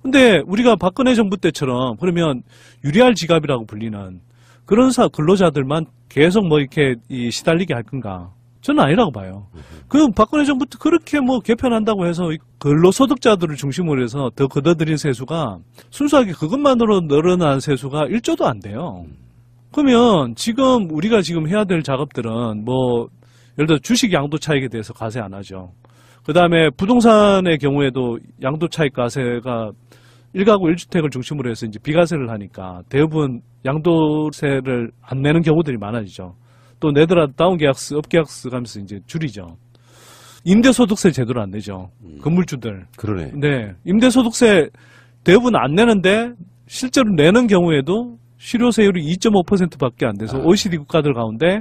근데 우리가 박근혜 정부 때처럼 그러면 유리할 지갑이라고 불리는 그런 근로자들만 계속 뭐 이렇게 시달리게 할 건가? 저는 아니라고 봐요. 그 박근혜 정부 때 그렇게 뭐 개편한다고 해서 근로소득자들을 중심으로 해서 더 걷어들인 세수가 순수하게 그것만으로 늘어난 세수가 1조도 안 돼요. 그러면 지금 우리가 지금 해야 될 작업들은 뭐 예를 들어 주식 양도 차익에 대해서 과세 안 하죠. 그 다음에 부동산의 경우에도 양도 차익 과세가 1가구 1주택을 중심으로 해서 이제 비과세를 하니까 대부분 양도세를 안 내는 경우들이 많아지죠. 또 내더라도 다운계약서, 업계약서 가면서 이제 줄이죠. 임대소득세 제대로 안 내죠. 건물주들. 그러네. 네. 임대소득세 대부분 안 내는데 실제로 내는 경우에도 실효세율이 2.5%밖에 안 돼서 OECD 국가들 가운데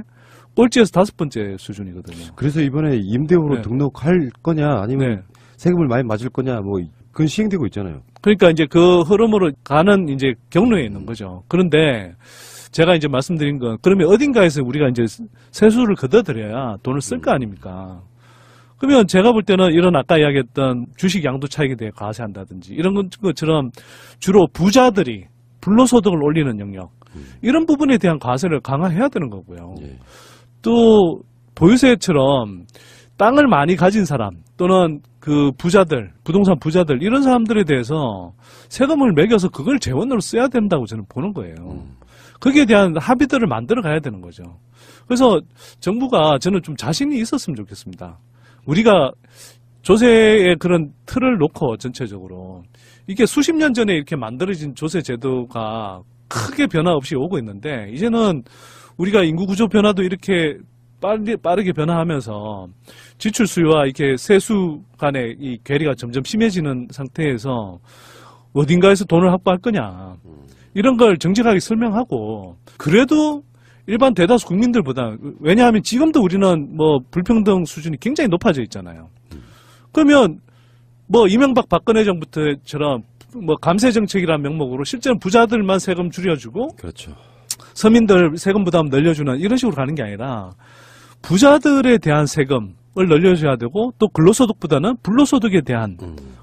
꼴찌에서 5번째 수준이거든요. 그래서 이번에 임대호로 네. 등록할 거냐 아니면 네. 세금을 많이 맞을 거냐 뭐 그건 시행되고 있잖아요. 그러니까 이제 그 흐름으로 가는 이제 경로에 있는 거죠. 그런데 제가 이제 말씀드린 건 그러면 어딘가에서 우리가 이제 세수를 걷어들여야 돈을 쓸 거 아닙니까? 그러면 제가 볼 때는 이런 아까 이야기했던 주식 양도 차익에 대해 과세한다든지 이런 것처럼 주로 부자들이 불로소득을 올리는 영역 이런 부분에 대한 과세를 강화해야 되는 거고요. 또 보유세처럼 땅을 많이 가진 사람 또는 그 부자들, 부동산 부자들 이런 사람들에 대해서 세금을 매겨서 그걸 재원으로 써야 된다고 저는 보는 거예요. 거기에 대한 합의들을 만들어 가야 되는 거죠. 그래서 정부가 저는 좀 자신이 있었으면 좋겠습니다. 우리가 조세의 그런 틀을 놓고 전체적으로 이게 수십 년 전에 이렇게 만들어진 조세 제도가 크게 변화 없이 오고 있는데 이제는 우리가 인구 구조 변화도 이렇게 빠르게 변화하면서 지출 수요와 이렇게 세수 간의 이 괴리가 점점 심해지는 상태에서 어딘가에서 돈을 확보할 거냐 이런 걸 정직하게 설명하고 그래도 일반 대다수 국민들보다 왜냐하면 지금도 우리는 뭐 불평등 수준이 굉장히 높아져 있잖아요. 그러면 뭐 이명박 박근혜 정부처럼 뭐 감세 정책이라는 명목으로 실제는 부자들만 세금 줄여주고 그렇죠. 서민들 세금 부담 늘려주는 이런 식으로 가는 게 아니라 부자들에 대한 세금을 늘려줘야 되고 또 근로소득보다는 불로소득에 대한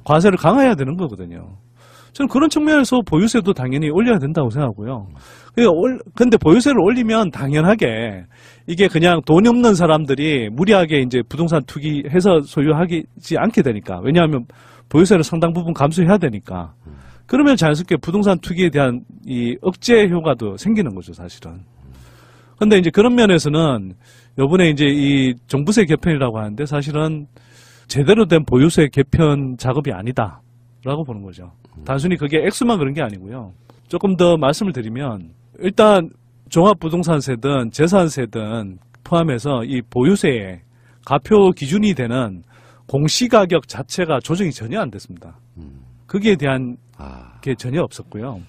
과세를 강화해야 되는 거거든요. 저는 그런 측면에서 보유세도 당연히 올려야 된다고 생각하고요. 근데 보유세를 올리면 당연하게 이게 그냥 돈이 없는 사람들이 무리하게 이제 부동산 투기해서 소유하지 않게 되니까. 왜냐하면 보유세를 상당 부분 감수해야 되니까. 그러면 자연스럽게 부동산 투기에 대한 이 억제 효과도 생기는 거죠, 사실은. 근데 이제 그런 면에서는 요번에 이제 이 종부세 개편이라고 하는데 사실은 제대로 된 보유세 개편 작업이 아니다라고 보는 거죠. 단순히 그게 액수만 그런 게 아니고요. 조금 더 말씀을 드리면 일단 종합부동산세든 재산세든 포함해서 이 보유세의 가표 기준이 되는 공시가격 자체가 조정이 전혀 안 됐습니다. 거기에 대한 게 전혀 없었고요.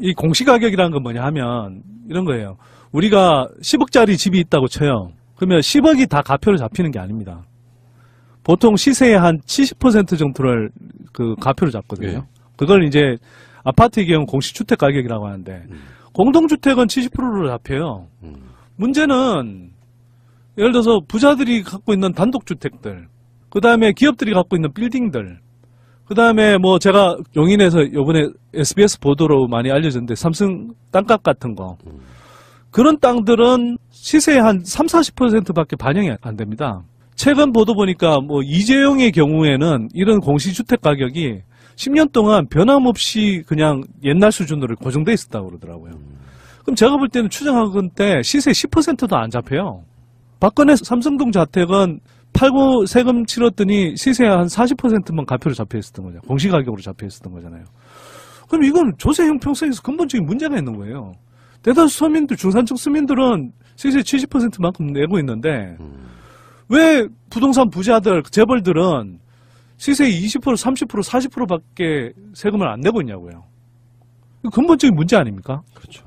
이 공시가격이라는 건 뭐냐 하면 이런 거예요. 우리가 10억짜리 집이 있다고 쳐요. 그러면 10억이 다 가표로 잡히는 게 아닙니다. 보통 시세의 한 70% 정도를 그 가표로 잡거든요. 네. 그걸 이제 아파트의 경우 공시주택 가격이라고 하는데 공동주택은 70%로 잡혀요. 문제는 예를 들어서 부자들이 갖고 있는 단독주택들, 그 다음에 기업들이 갖고 있는 빌딩들, 그 다음에 뭐 제가 용인에서 이번에 SBS 보도로 많이 알려졌는데 삼성 땅값 같은 거 그런 땅들은 시세의 한 30-40%밖에 반영이 안 됩니다. 최근 보도 보니까 뭐 이재용의 경우에는 이런 공시주택 가격이 10년 동안 변함없이 그냥 옛날 수준으로 고정돼 있었다고 그러더라고요. 그럼 제가 볼 때는 추정한 때 시세 10%도 안 잡혀요. 박근혜 삼성동 자택은 팔고 세금 치렀더니 시세 한 40%만 가표로 잡혀 있었던 거죠. 공시가격으로 잡혀 있었던 거잖아요. 그럼 이건 조세 형평성에서 근본적인 문제가 있는 거예요. 대다수 서민들, 중산층 서민들은 시세 70%만큼 내고 있는데 왜 부동산 부자들, 재벌들은 시세의 20%, 30%, 40%밖에 세금을 안 내고 있냐고요. 근본적인 문제 아닙니까? 그렇죠.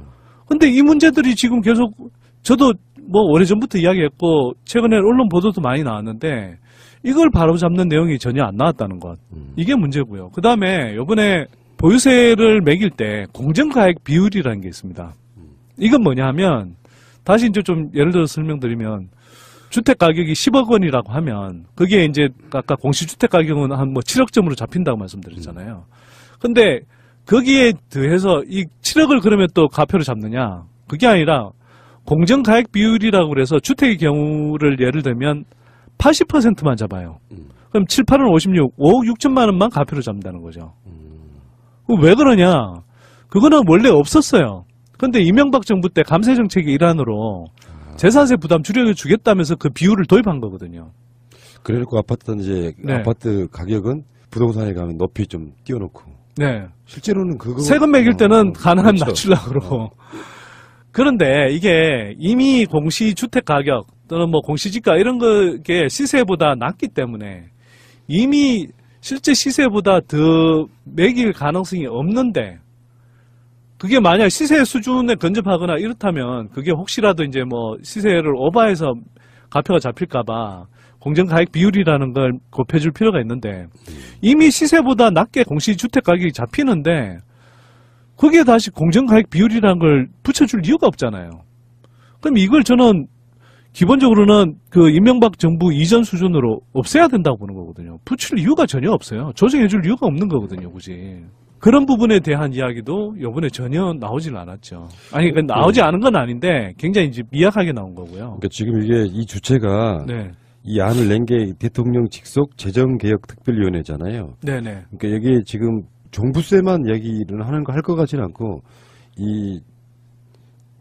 근데 이 문제들이 지금 계속 저도 뭐 오래전부터 이야기했고 최근에 언론 보도도 많이 나왔는데 이걸 바로잡는 내용이 전혀 안 나왔다는 것. 이게 문제고요. 그 다음에 이번에 보유세를 매길 때 공정가액 비율이라는 게 있습니다. 이건 뭐냐 하면 다시 이제 좀 예를 들어서 설명드리면 주택 가격이 10억 원이라고 하면 그게 이제 아까 공시주택 가격은 한 뭐 7억점으로 잡힌다고 말씀드렸잖아요. 근데 거기에 더해서 이 7억을 그러면 또 가표로 잡느냐? 그게 아니라 공정가액 비율이라고 그래서 주택의 경우를 예를 들면 80%만 잡아요. 그럼 7, 8은 56, 5억 6천만 원만 가표로 잡는다는 거죠. 왜 그러냐? 그거는 원래 없었어요. 근데 이명박 정부 때 감세 정책의 일환으로 재산세 부담 줄여주겠다면서 그 비율을 도입한 거거든요. 그래놓고 아파트는 이제 네. 아파트 가격은 부동산에 가면 높이 좀 띄워놓고. 네. 실제로는 그거 세금 매길 때는 가능한 그렇죠. 낮추려고 그러고. 그런데 이게 이미 공시주택 가격 또는 뭐 공시지가 이런 거게 시세보다 낮기 때문에 이미 실제 시세보다 더 매길 가능성이 없는데 그게 만약 시세 수준에 근접하거나 이렇다면 그게 혹시라도 이제 뭐 시세를 오버해서 가표가 잡힐까봐 공정가액 비율이라는 걸 곱해줄 필요가 있는데 이미 시세보다 낮게 공시주택 가격이 잡히는데 거기에 다시 공정가액 비율이라는 걸 붙여줄 이유가 없잖아요. 그럼 이걸 저는 기본적으로는 그 이명박 정부 이전 수준으로 없애야 된다고 보는 거거든요. 붙일 이유가 전혀 없어요. 조정해줄 이유가 없는 거거든요, 굳이. 그런 부분에 대한 이야기도 이번에 전혀 나오질 않았죠. 아니, 나오지 않은 건 아닌데 굉장히 이제 미약하게 나온 거고요. 그러니까 지금 이게 이 주체가 네. 이 안을 낸 게 대통령 직속 재정개혁특별위원회잖아요. 네네. 그러니까 여기에 지금 종부세만 얘기를 하는 거 할 것 같지는 않고 이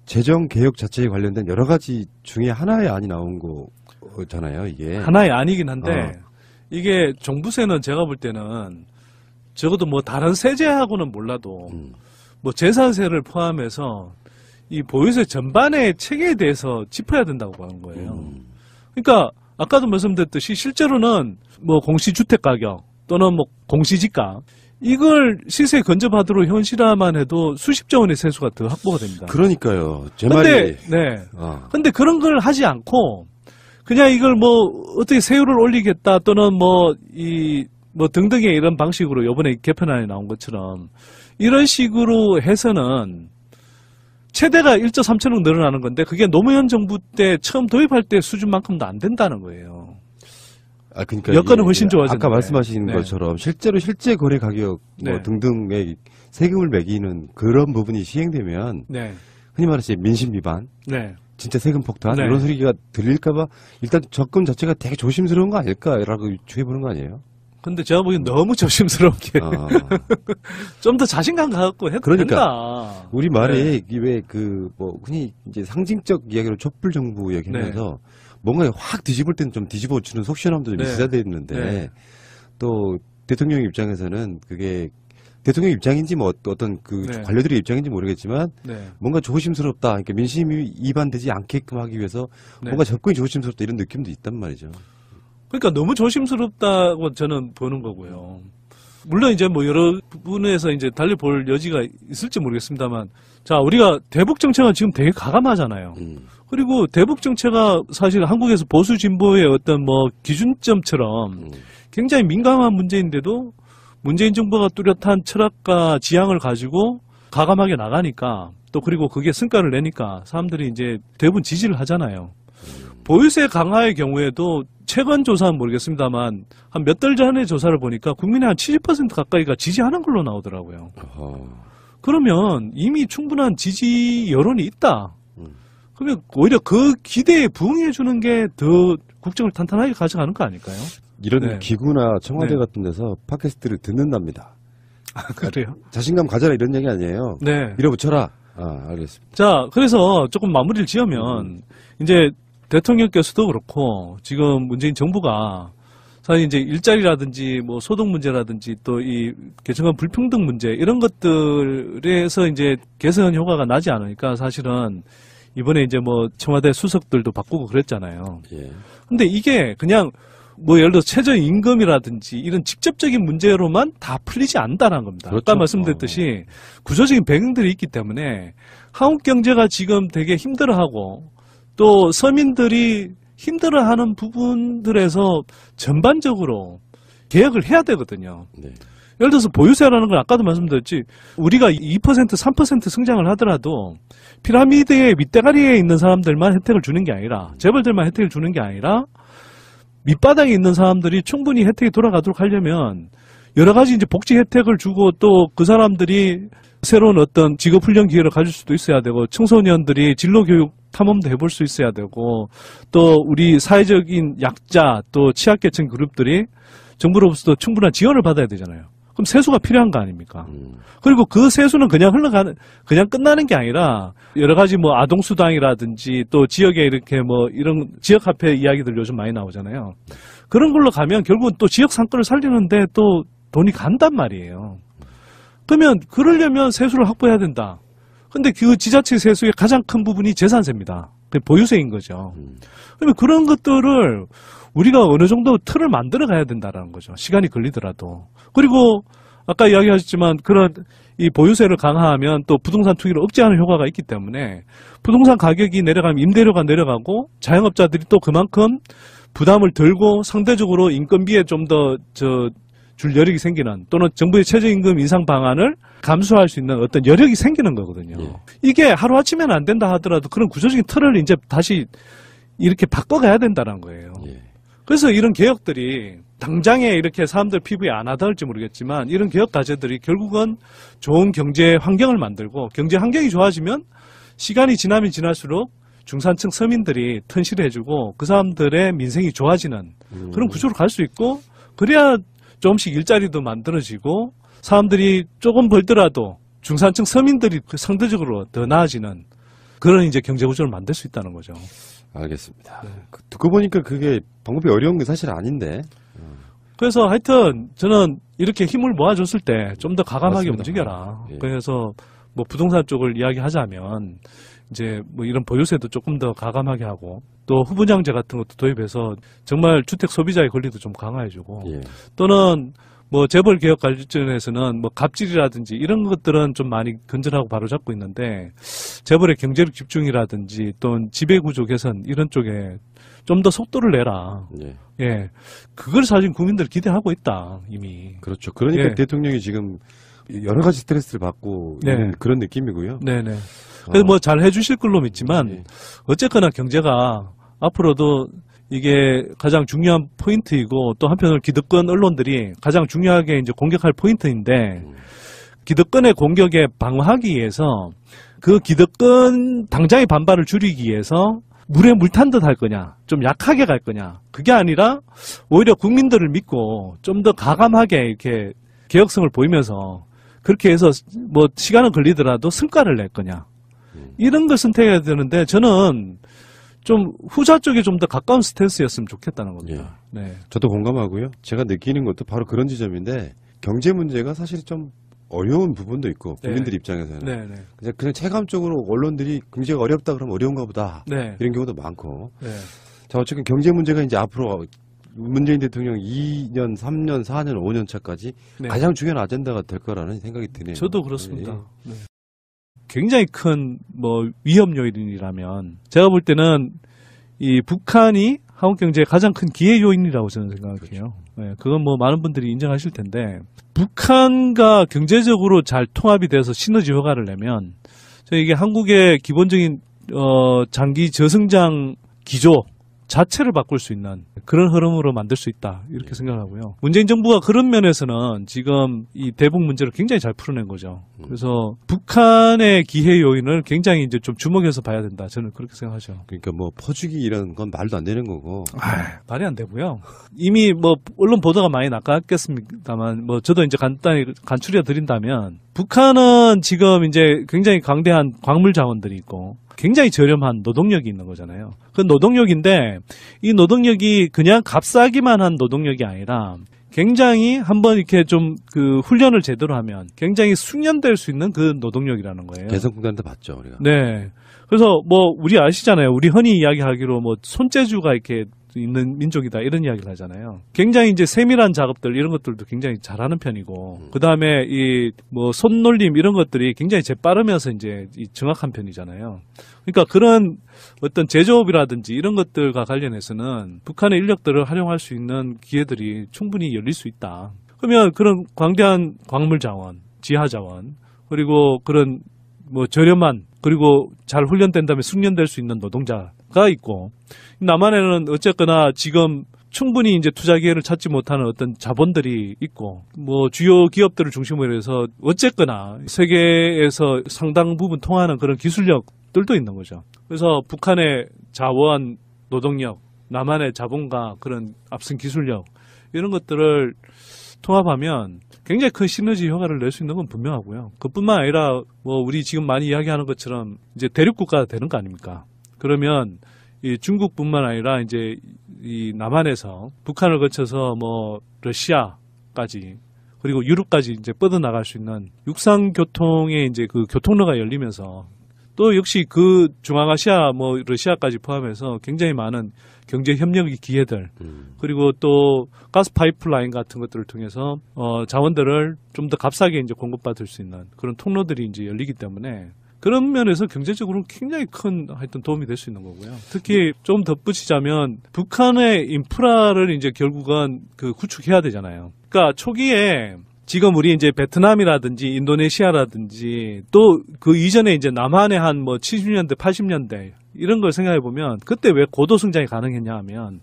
재정개혁 자체에 관련된 여러 가지 중에 하나의 안이 나온 거잖아요, 이게. 하나의 안이긴 한데 이게 종부세는 제가 볼 때는 적어도 뭐 다른 세제하고는 몰라도 뭐 재산세를 포함해서 이 보유세 전반의 체계에 대해서 짚어야 된다고 하는 거예요. 그러니까 아까도 말씀드렸듯이 실제로는 뭐 공시주택 가격 또는 뭐 공시지가 이걸 시세에 근접하도록 현실화만 해도 수십조 원의 세수가 더 확보가 됩니다. 그러니까요. 제 근데, 말이. 네. 근데 그런 걸 하지 않고 그냥 이걸 뭐 어떻게 세율을 올리겠다 또는 뭐 등등의 이런 방식으로 이번에 개편안에 나온 것처럼 이런 식으로 해서는 최대가 1조 3천억 늘어나는 건데 그게 노무현 정부 때 처음 도입할 때 수준만큼도 안 된다는 거예요. 그러니까 여건은 훨씬 좋아졌는데. 아까 말씀하신 네. 것처럼 실제로 실제 거래 가격 뭐 네. 등등의 세금을 매기는 그런 부분이 시행되면 네. 흔히 말해서 민심 위반, 네. 진짜 세금 폭탄 네. 이런 소리가 들릴까봐 일단 접근 자체가 되게 조심스러운 거 아닐까라고 추해보는 거 아니에요? 근데 제가 보기엔 너무 조심스럽게 좀 더 자신감 갖고 해도 그러니까 된다. 우리 말에 왜 뭐 흔히 이제 상징적 이야기로 촛불 정부 얘기하면서 뭔가 확 뒤집을 때는 좀 뒤집어 주는 속시원함도 좀 있어야 되는데 또 대통령 입장에서는 그게 대통령 입장인지 뭐 어떤 그 관료들의 입장인지 모르겠지만 뭔가 조심스럽다. 그러니까 민심이 위반되지 않게끔 하기 위해서 뭔가 접근이 조심스럽다 이런 느낌도 있단 말이죠. 그러니까 너무 조심스럽다고 저는 보는 거고요. 물론 이제 뭐 여러 부분에서 이제 달려볼 여지가 있을지 모르겠습니다만, 자, 우리가 대북 정책은 지금 되게 가감하잖아요. 그리고 대북 정책가 사실 한국에서 보수 진보의 어떤 뭐 기준점처럼 굉장히 민감한 문제인데도 문재인 정부가 뚜렷한 철학과 지향을 가지고 가감하게 나가니까 또 그리고 그게 성과를 내니까 사람들이 이제 대부분 지지를 하잖아요. 보유세 강화의 경우에도 최근 조사는 모르겠습니다만 한 몇 달 전의 조사를 보니까 국민의 한 70% 가까이가 지지하는 걸로 나오더라고요. 그러면 이미 충분한 지지 여론이 있다. 그러면 오히려 그 기대에 부응해 주는 게 더 국정을 탄탄하게 가져가는 거 아닐까요? 이런 기구나 청와대 같은 데서 팟캐스트를 듣는답니다. 그래요? 자신감 가져라 이런 얘기 아니에요. 밀어붙여라. 알겠습니다. 자, 그래서 조금 마무리를 지으면 이제 대통령께서도 그렇고 지금 문재인 정부가 사실 이제 일자리라든지 뭐 소득 문제라든지 또 이 계층간 불평등 문제 이런 것들에서 이제 개선 효과가 나지 않으니까 사실은 이번에 이제 뭐 청와대 수석들도 바꾸고 그랬잖아요. 근데 이게 그냥 뭐 예를 들어 최저임금이라든지 이런 직접적인 문제로만 다 풀리지 않는다는 겁니다. 그렇죠. 아까 말씀드렸듯이 구조적인 배경들이 있기 때문에 한국 경제가 지금 되게 힘들어하고 또 서민들이 힘들어하는 부분들에서 전반적으로 개혁을 해야 되거든요. 예를 들어서 보유세라는 건 아까도 말씀드렸지 우리가 2% 3% 성장을 하더라도 피라미드의 밑대가리에 있는 사람들만 혜택을 주는 게 아니라 재벌들만 혜택을 주는 게 아니라 밑바닥에 있는 사람들이 충분히 혜택이 돌아가도록 하려면 여러 가지 이제 복지 혜택을 주고 또 그 사람들이 새로운 어떤 직업 훈련 기회를 가질 수도 있어야 되고 청소년들이 진로 교육 탐험도 해볼 수 있어야 되고 또 우리 사회적인 약자 또 취약계층 그룹들이 정부로부터 충분한 지원을 받아야 되잖아요. 그럼 세수가 필요한 거 아닙니까? 그리고 그 세수는 그냥 그냥 끝나는 게 아니라 여러 가지 뭐 아동수당이라든지 또 지역에 이렇게 뭐 이런 지역화폐 이야기들 요즘 많이 나오잖아요. 그런 걸로 가면 결국은 또 지역 상권을 살리는데 또 돈이 간단 말이에요. 그러면 그러려면 세수를 확보해야 된다. 근데 그 지자체 세수의 가장 큰 부분이 재산세입니다. 보유세인 거죠. 그러면 그런 것들을 우리가 어느 정도 틀을 만들어 가야 된다는 거죠. 시간이 걸리더라도. 그리고 아까 이야기하셨지만 그런 이 보유세를 강화하면 또 부동산 투기를 억제하는 효과가 있기 때문에 부동산 가격이 내려가면 임대료가 내려가고 자영업자들이 또 그만큼 부담을 덜고 상대적으로 인건비에 좀 더 줄 여력이 생기는 또는 정부의 최저임금 인상 방안을 감수할 수 있는 어떤 여력이 생기는 거거든요. 이게 하루아침에는 안 된다 하더라도 그런 구조적인 틀을 이제 다시 이렇게 바꿔가야 된다는 거예요. 그래서 이런 개혁들이 당장에 이렇게 사람들 피부에 안 와닿을지 모르겠지만 이런 개혁 과제들이 결국은 좋은 경제 환경을 만들고 경제 환경이 좋아지면 시간이 지나면 지날수록 중산층 서민들이 튼실해지고 그 사람들의 민생이 좋아지는 그런 구조로 갈 수 있고 그래야 조금씩 일자리도 만들어지고 사람들이 조금 벌더라도 중산층 서민들이 상대적으로 더 나아지는 그런 이제 경제 구조를 만들 수 있다는 거죠. 알겠습니다. 듣고 보니까 그게 방법이 어려운 게 사실 아닌데. 그래서 하여튼 저는 이렇게 힘을 모아줬을 때 좀 더 과감하게 맞습니다. 움직여라. 예. 그래서 뭐 부동산 쪽을 이야기하자면 이제 뭐 이런 보유세도 조금 더 과감하게 하고 또 후분양제 같은 것도 도입해서 정말 주택 소비자의 권리도 좀 강화해주고 예. 또는 뭐 재벌 개혁 관련해서는 뭐 갑질이라든지 이런 것들은 좀 많이 건전하고 바로잡고 있는데 재벌의 경제력 집중이라든지 또는 지배구조 개선 이런 쪽에 좀 더 속도를 내라. 예. 예, 그걸 사실 국민들 기대하고 있다 이미. 그렇죠. 그러니까 예. 대통령이 지금 여러 가지 스트레스를 받고 네. 있는 그런 느낌이고요. 네네. 그래서 뭐 잘 해주실 걸로 믿지만 예. 어쨌거나 경제가 앞으로도 이게 가장 중요한 포인트이고 또 한편으로 기득권 언론들이 가장 중요하게 이제 공격할 포인트인데 기득권의 공격에 방어하기 위해서 그 기득권 당장의 반발을 줄이기 위해서 물에 물 탄 듯 할 거냐, 좀 약하게 갈 거냐, 그게 아니라 오히려 국민들을 믿고 좀 더 과감하게 이렇게 개혁성을 보이면서 그렇게 해서 뭐 시간은 걸리더라도 성과를 낼 거냐, 이런 걸 선택해야 되는데 저는 좀 후자 쪽에 좀 더 가까운 스탠스였으면 좋겠다는 겁니다. 예. 네. 저도 공감하고요. 제가 느끼는 것도 바로 그런 지점인데 경제 문제가 사실 좀 어려운 부분도 있고 국민들 네. 입장에서는 네. 그냥 체감적으로 언론들이 경제가 어렵다 그러면 어려운가 보다 네. 이런 경우도 많고 네. 자 어쨌든 경제 문제가 이제 앞으로 문재인 대통령 2년, 3년, 4년, 5년 차까지 네. 가장 중요한 아젠다가 될 거라는 생각이 드네요. 저도 그렇습니다. 예. 네. 굉장히 큰 뭐 위험 요인이라면 제가 볼 때는 이 북한이 한국 경제의 가장 큰 기회 요인이라고 저는 생각해요. 그렇죠. 네, 그건 뭐 많은 분들이 인정하실 텐데 북한과 경제적으로 잘 통합이 돼서 시너지 효과를 내면 이게 한국의 기본적인 장기 저성장 기조 자체를 바꿀 수 있는 그런 흐름으로 만들 수 있다 이렇게 생각하고요. 문재인 정부가 그런 면에서는 지금 이 대북 문제를 굉장히 잘 풀어낸 거죠. 그래서 북한의 기회 요인을 굉장히 이제 좀 주목해서 봐야 된다. 저는 그렇게 생각하죠. 그러니까 뭐 퍼주기 이런 건 말도 안 되는 거고. 말이 안 되고요. 이미 뭐 언론 보도가 많이 나갔겠습니다만 뭐 저도 이제 간단히 간추려 드린다면 북한은 지금 이제 굉장히 강대한 광물 자원들이 있고 굉장히 저렴한 노동력이 있는 거잖아요. 그 노동력인데 이 노동력이 그냥 값싸기만 한 노동력이 아니라 굉장히 한번 이렇게 좀 그 훈련을 제대로 하면 굉장히 숙련될 수 있는 그 노동력이라는 거예요. 개성공단도 봤죠, 우리가. 네. 그래서 뭐 우리 아시잖아요. 우리 흔히 이야기하기로 뭐 손재주가 이렇게 있는 민족이다 이런 이야기를 하잖아요. 굉장히 이제 세밀한 작업들 이런 것들도 굉장히 잘하는 편이고 그 다음에 이 뭐 손놀림 이런 것들이 굉장히 재빠르면서 이제 이 정확한 편이잖아요. 그러니까 그런 어떤 제조업이라든지 이런 것들과 관련해서는 북한의 인력들을 활용할 수 있는 기회들이 충분히 열릴 수 있다. 그러면 그런 광대한 광물 자원, 지하 자원 그리고 그런 뭐 저렴한 그리고 잘 훈련된 다음에 숙련될 수 있는 노동자가 있고 남한에는 어쨌거나 지금 충분히 이제 투자 기회를 찾지 못하는 어떤 자본들이 있고 뭐 주요 기업들을 중심으로 해서 어쨌거나 세계에서 상당 부분 통하는 그런 기술력들도 있는 거죠. 그래서 북한의 자원, 노동력, 남한의 자본과 그런 앞선 기술력 이런 것들을 통합하면 굉장히 큰 시너지 효과를 낼 수 있는 건 분명하고요. 그뿐만 아니라 뭐 우리 지금 많이 이야기하는 것처럼 이제 대륙 국가가 되는 거 아닙니까? 그러면 이 중국뿐만 아니라 이제 이 남한에서 북한을 거쳐서 뭐 러시아까지 그리고 유럽까지 이제 뻗어나갈 수 있는 육상 교통의 이제 그 교통로가 열리면서 또 역시 그 중앙아시아 뭐 러시아까지 포함해서 굉장히 많은 경제 협력의 기회들 그리고 또 가스 파이프라인 같은 것들을 통해서 자원들을 좀 더 값싸게 이제 공급받을 수 있는 그런 통로들이 이제 열리기 때문에 그런 면에서 경제적으로는 굉장히 큰 하여튼 도움이 될 수 있는 거고요. 특히 좀 덧붙이자면 북한의 인프라를 이제 결국은 그 구축해야 되잖아요. 그러니까 초기에 지금 우리 이제 베트남이라든지 인도네시아라든지 또 그 이전에 이제 남한의 한 뭐 70년대, 80년대 이런 걸 생각해 보면 그때 왜 고도 성장이 가능했냐 하면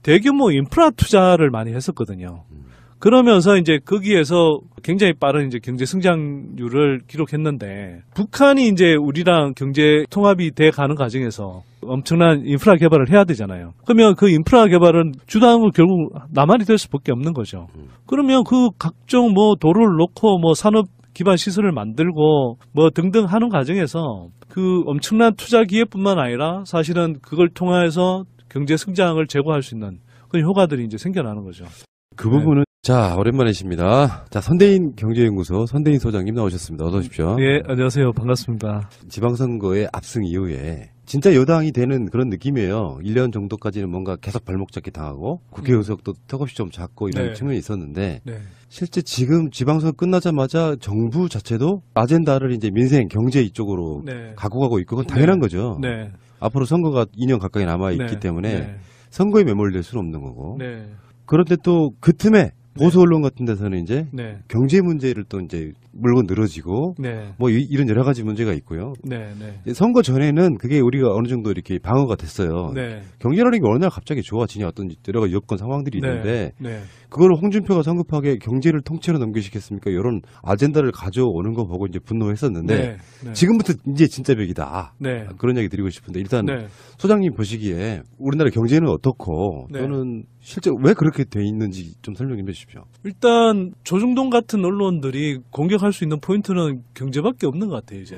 대규모 인프라 투자를 많이 했었거든요. 그러면서 이제 거기에서 굉장히 빠른 이제 경제 성장률을 기록했는데 북한이 이제 우리랑 경제 통합이 돼 가는 과정에서 엄청난 인프라 개발을 해야 되잖아요. 그러면 그 인프라 개발은 주도하는 건 결국 남한이 될 수밖에 없는 거죠. 그러면 그 각종 뭐 도로를 놓고 뭐 산업 기반 시설을 만들고 뭐 등등 하는 과정에서 그 엄청난 투자 기회뿐만 아니라 사실은 그걸 통해서 경제 성장을 제고할 수 있는 그런 효과들이 이제 생겨나는 거죠. 그 부분은 자, 오랜만이십니다. 자, 선대인 경제연구소 선대인 소장님 나오셨습니다. 어서 오십시오. 예, 안녕하세요. 반갑습니다. 지방선거의 압승 이후에 진짜 여당이 되는 그런 느낌이에요. 1년 정도까지는 뭔가 계속 발목 잡기 당하고 국회 의석도 턱없이 좀 작고 이런 네. 측면이 있었는데 네. 실제 지금 지방선거 끝나자마자 정부 자체도 아젠다를 이제 민생, 경제 이쪽으로 네. 갖고 가고 있고 그건 당연한 거죠. 네. 앞으로 선거가 2년 가까이 남아있기 네. 때문에 네. 선거에 매몰될 수는 없는 거고. 네. 그런데 또 그 틈에 보수 언론 같은 데서는 이제 네. 경제 문제를 또 이제 물고 늘어지고 네. 뭐 이런 여러 가지 문제가 있고요. 네. 네. 이제 선거 전에는 그게 우리가 어느 정도 이렇게 방어가 됐어요. 네. 경제라는 게 어느 날 갑자기 좋아지냐 어떤 여러 가지 여건 상황들이 있는데 네. 그걸 홍준표가 성급하게 경제를 통째로 넘기시겠습니까? 이런 아젠다를 가져오는 거 보고 이제 분노했었는데 네. 네. 지금부터 이제 진짜 벽이다. 네. 그런 얘기 드리고 싶은데 일단 네. 소장님 보시기에 우리나라 경제는 어떻고 네. 또는 실제 왜 그렇게 돼 있는지 좀 설명 좀 해주십시오. 일단 조중동 같은 언론들이 공격할 수 있는 포인트는 경제밖에 없는 것 같아요. 이제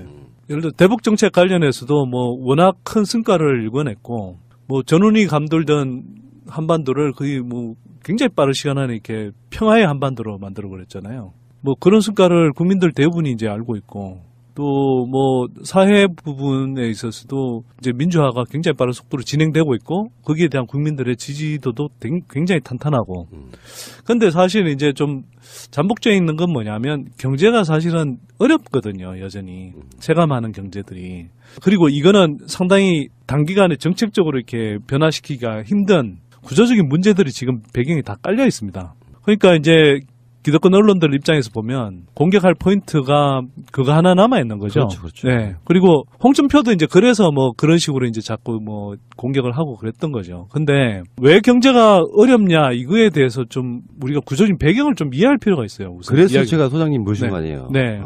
예를 들어 대북 정책 관련해서도 뭐 워낙 큰 성과를 일궈냈고 뭐 전운이 감돌던 한반도를 거의 뭐 굉장히 빠른 시간 안에 이렇게 평화의 한반도로 만들어 버렸잖아요. 뭐 그런 성과를 국민들 대부분이 이제 알고 있고 또 뭐 사회 부분에 있어서도 이제 민주화가 굉장히 빠른 속도로 진행되고 있고 거기에 대한 국민들의 지지도도 굉장히 탄탄하고. 근데 사실 이제 좀 잠복되어 있는 건 뭐냐면 경제가 사실은 어렵거든요, 여전히. 체감하는 경제들이. 그리고 이거는 상당히 단기간에 정책적으로 이렇게 변화시키기가 힘든 구조적인 문제들이 지금 배경에 다 깔려 있습니다. 그러니까 이제 기득권 언론들 입장에서 보면 공격할 포인트가 그거 하나 남아 있는 거죠. 그렇죠, 그렇죠. 네. 그리고 홍준표도 이제 그래서 뭐 그런 식으로 이제 자꾸 뭐 공격을 하고 그랬던 거죠. 근데 왜 경제가 어렵냐 이거에 대해서 좀 우리가 구조적인 배경을 좀 이해할 필요가 있어요. 우선 그래서 제가 소장님 모신 네. 거 아니에요. 네.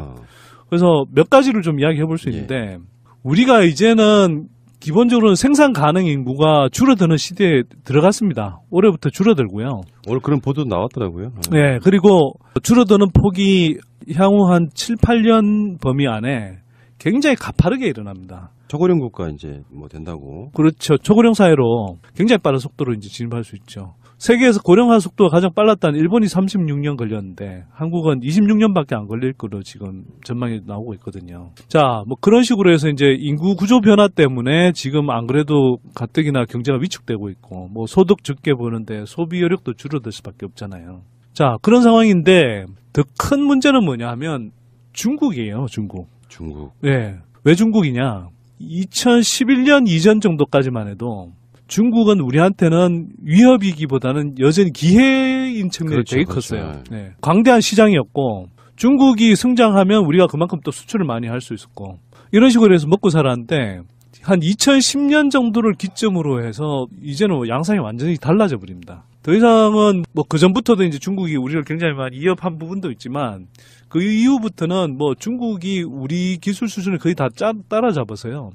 그래서 몇 가지를 좀 이야기해 볼 수 있는데 우리가 이제는 기본적으로는 생산 가능 인구가 줄어드는 시대에 들어갔습니다. 올해부터 줄어들고요. 오늘 그런 보도 나왔더라고요. 네, 그리고 줄어드는 폭이 향후 한 7, 8년 범위 안에 굉장히 가파르게 일어납니다. 초고령 국가 이제 뭐 된다고. 그렇죠. 초고령 사회로 굉장히 빠른 속도로 이제 진입할 수 있죠. 세계에서 고령화 속도가 가장 빨랐다는 일본이 36년 걸렸는데 한국은 26년밖에 안 걸릴 거로 지금 전망이 나오고 있거든요. 자, 뭐 그런 식으로 해서 이제 인구 구조 변화 때문에 지금 안 그래도 가뜩이나 경제가 위축되고 있고 뭐 소득 적게 버는데 소비 여력도 줄어들 수밖에 없잖아요. 자, 그런 상황인데 더 큰 문제는 뭐냐 하면 중국이에요, 중국. 중국. 네. 왜 중국이냐? 2011년 이전 정도까지만 해도 중국은 우리한테는 위협이기보다는 여전히 기회인 측면이 그렇죠, 되게 그렇죠. 컸어요. 네. 광대한 시장이었고 중국이 성장하면 우리가 그만큼 또 수출을 많이 할 수 있었고 이런 식으로 해서 먹고 살았는데 한 2010년 정도를 기점으로 해서 이제는 뭐 양상이 완전히 달라져 버립니다. 더 이상은 뭐 그전부터도 이제 중국이 우리를 굉장히 많이 위협한 부분도 있지만 그 이후부터는 뭐 중국이 우리 기술 수준을 거의 다 따라잡아서요.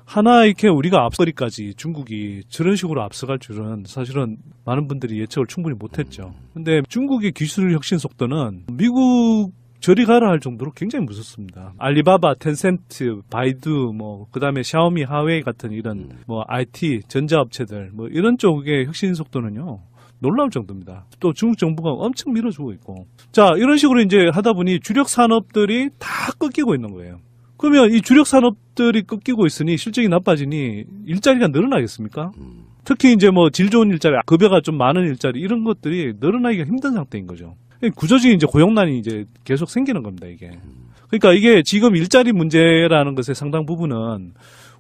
하나 이렇게 우리가 앞서기까지 중국이 저런 식으로 앞서갈 줄은 사실은 많은 분들이 예측을 충분히 못했죠. 근데 중국의 기술 혁신 속도는 미국 저리 가라 할 정도로 굉장히 무섭습니다. 알리바바, 텐센트, 바이두, 뭐 그다음에 샤오미, 하웨이 같은 이런 뭐 IT 전자업체들 뭐 이런 쪽의 혁신 속도는요. 놀라울 정도입니다. 또 중국 정부가 엄청 밀어주고 있고. 자, 이런 식으로 이제 하다 보니 주력 산업들이 다 꺾이고 있는 거예요. 그러면 이 주력 산업들이 꺾이고 있으니 실적이 나빠지니 일자리가 늘어나겠습니까? 특히 이제 뭐 질 좋은 일자리, 급여가 좀 많은 일자리 이런 것들이 늘어나기가 힘든 상태인 거죠. 구조적인 이제 고용난이 이제 계속 생기는 겁니다, 이게. 그러니까 이게 지금 일자리 문제라는 것의 상당 부분은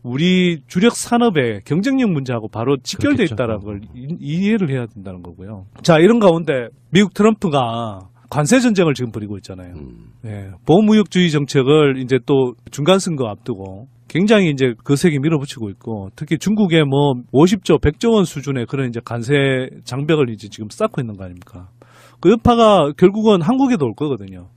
우리 주력 산업의 경쟁력 문제하고 바로 직결돼 그렇겠죠. 있다는 걸 이해를 해야 된다는 거고요. 자, 이런 가운데 미국 트럼프가 관세 전쟁을 지금 벌이고 있잖아요. 네, 보호무역주의 정책을 이제 또 중간 선거 앞두고 굉장히 이제 거세게 밀어붙이고 있고 특히 중국에 뭐 50조, 100조 원 수준의 그런 이제 관세 장벽을 이제 지금 쌓고 있는 거 아닙니까? 그 여파가 결국은 한국에도 올 거거든요.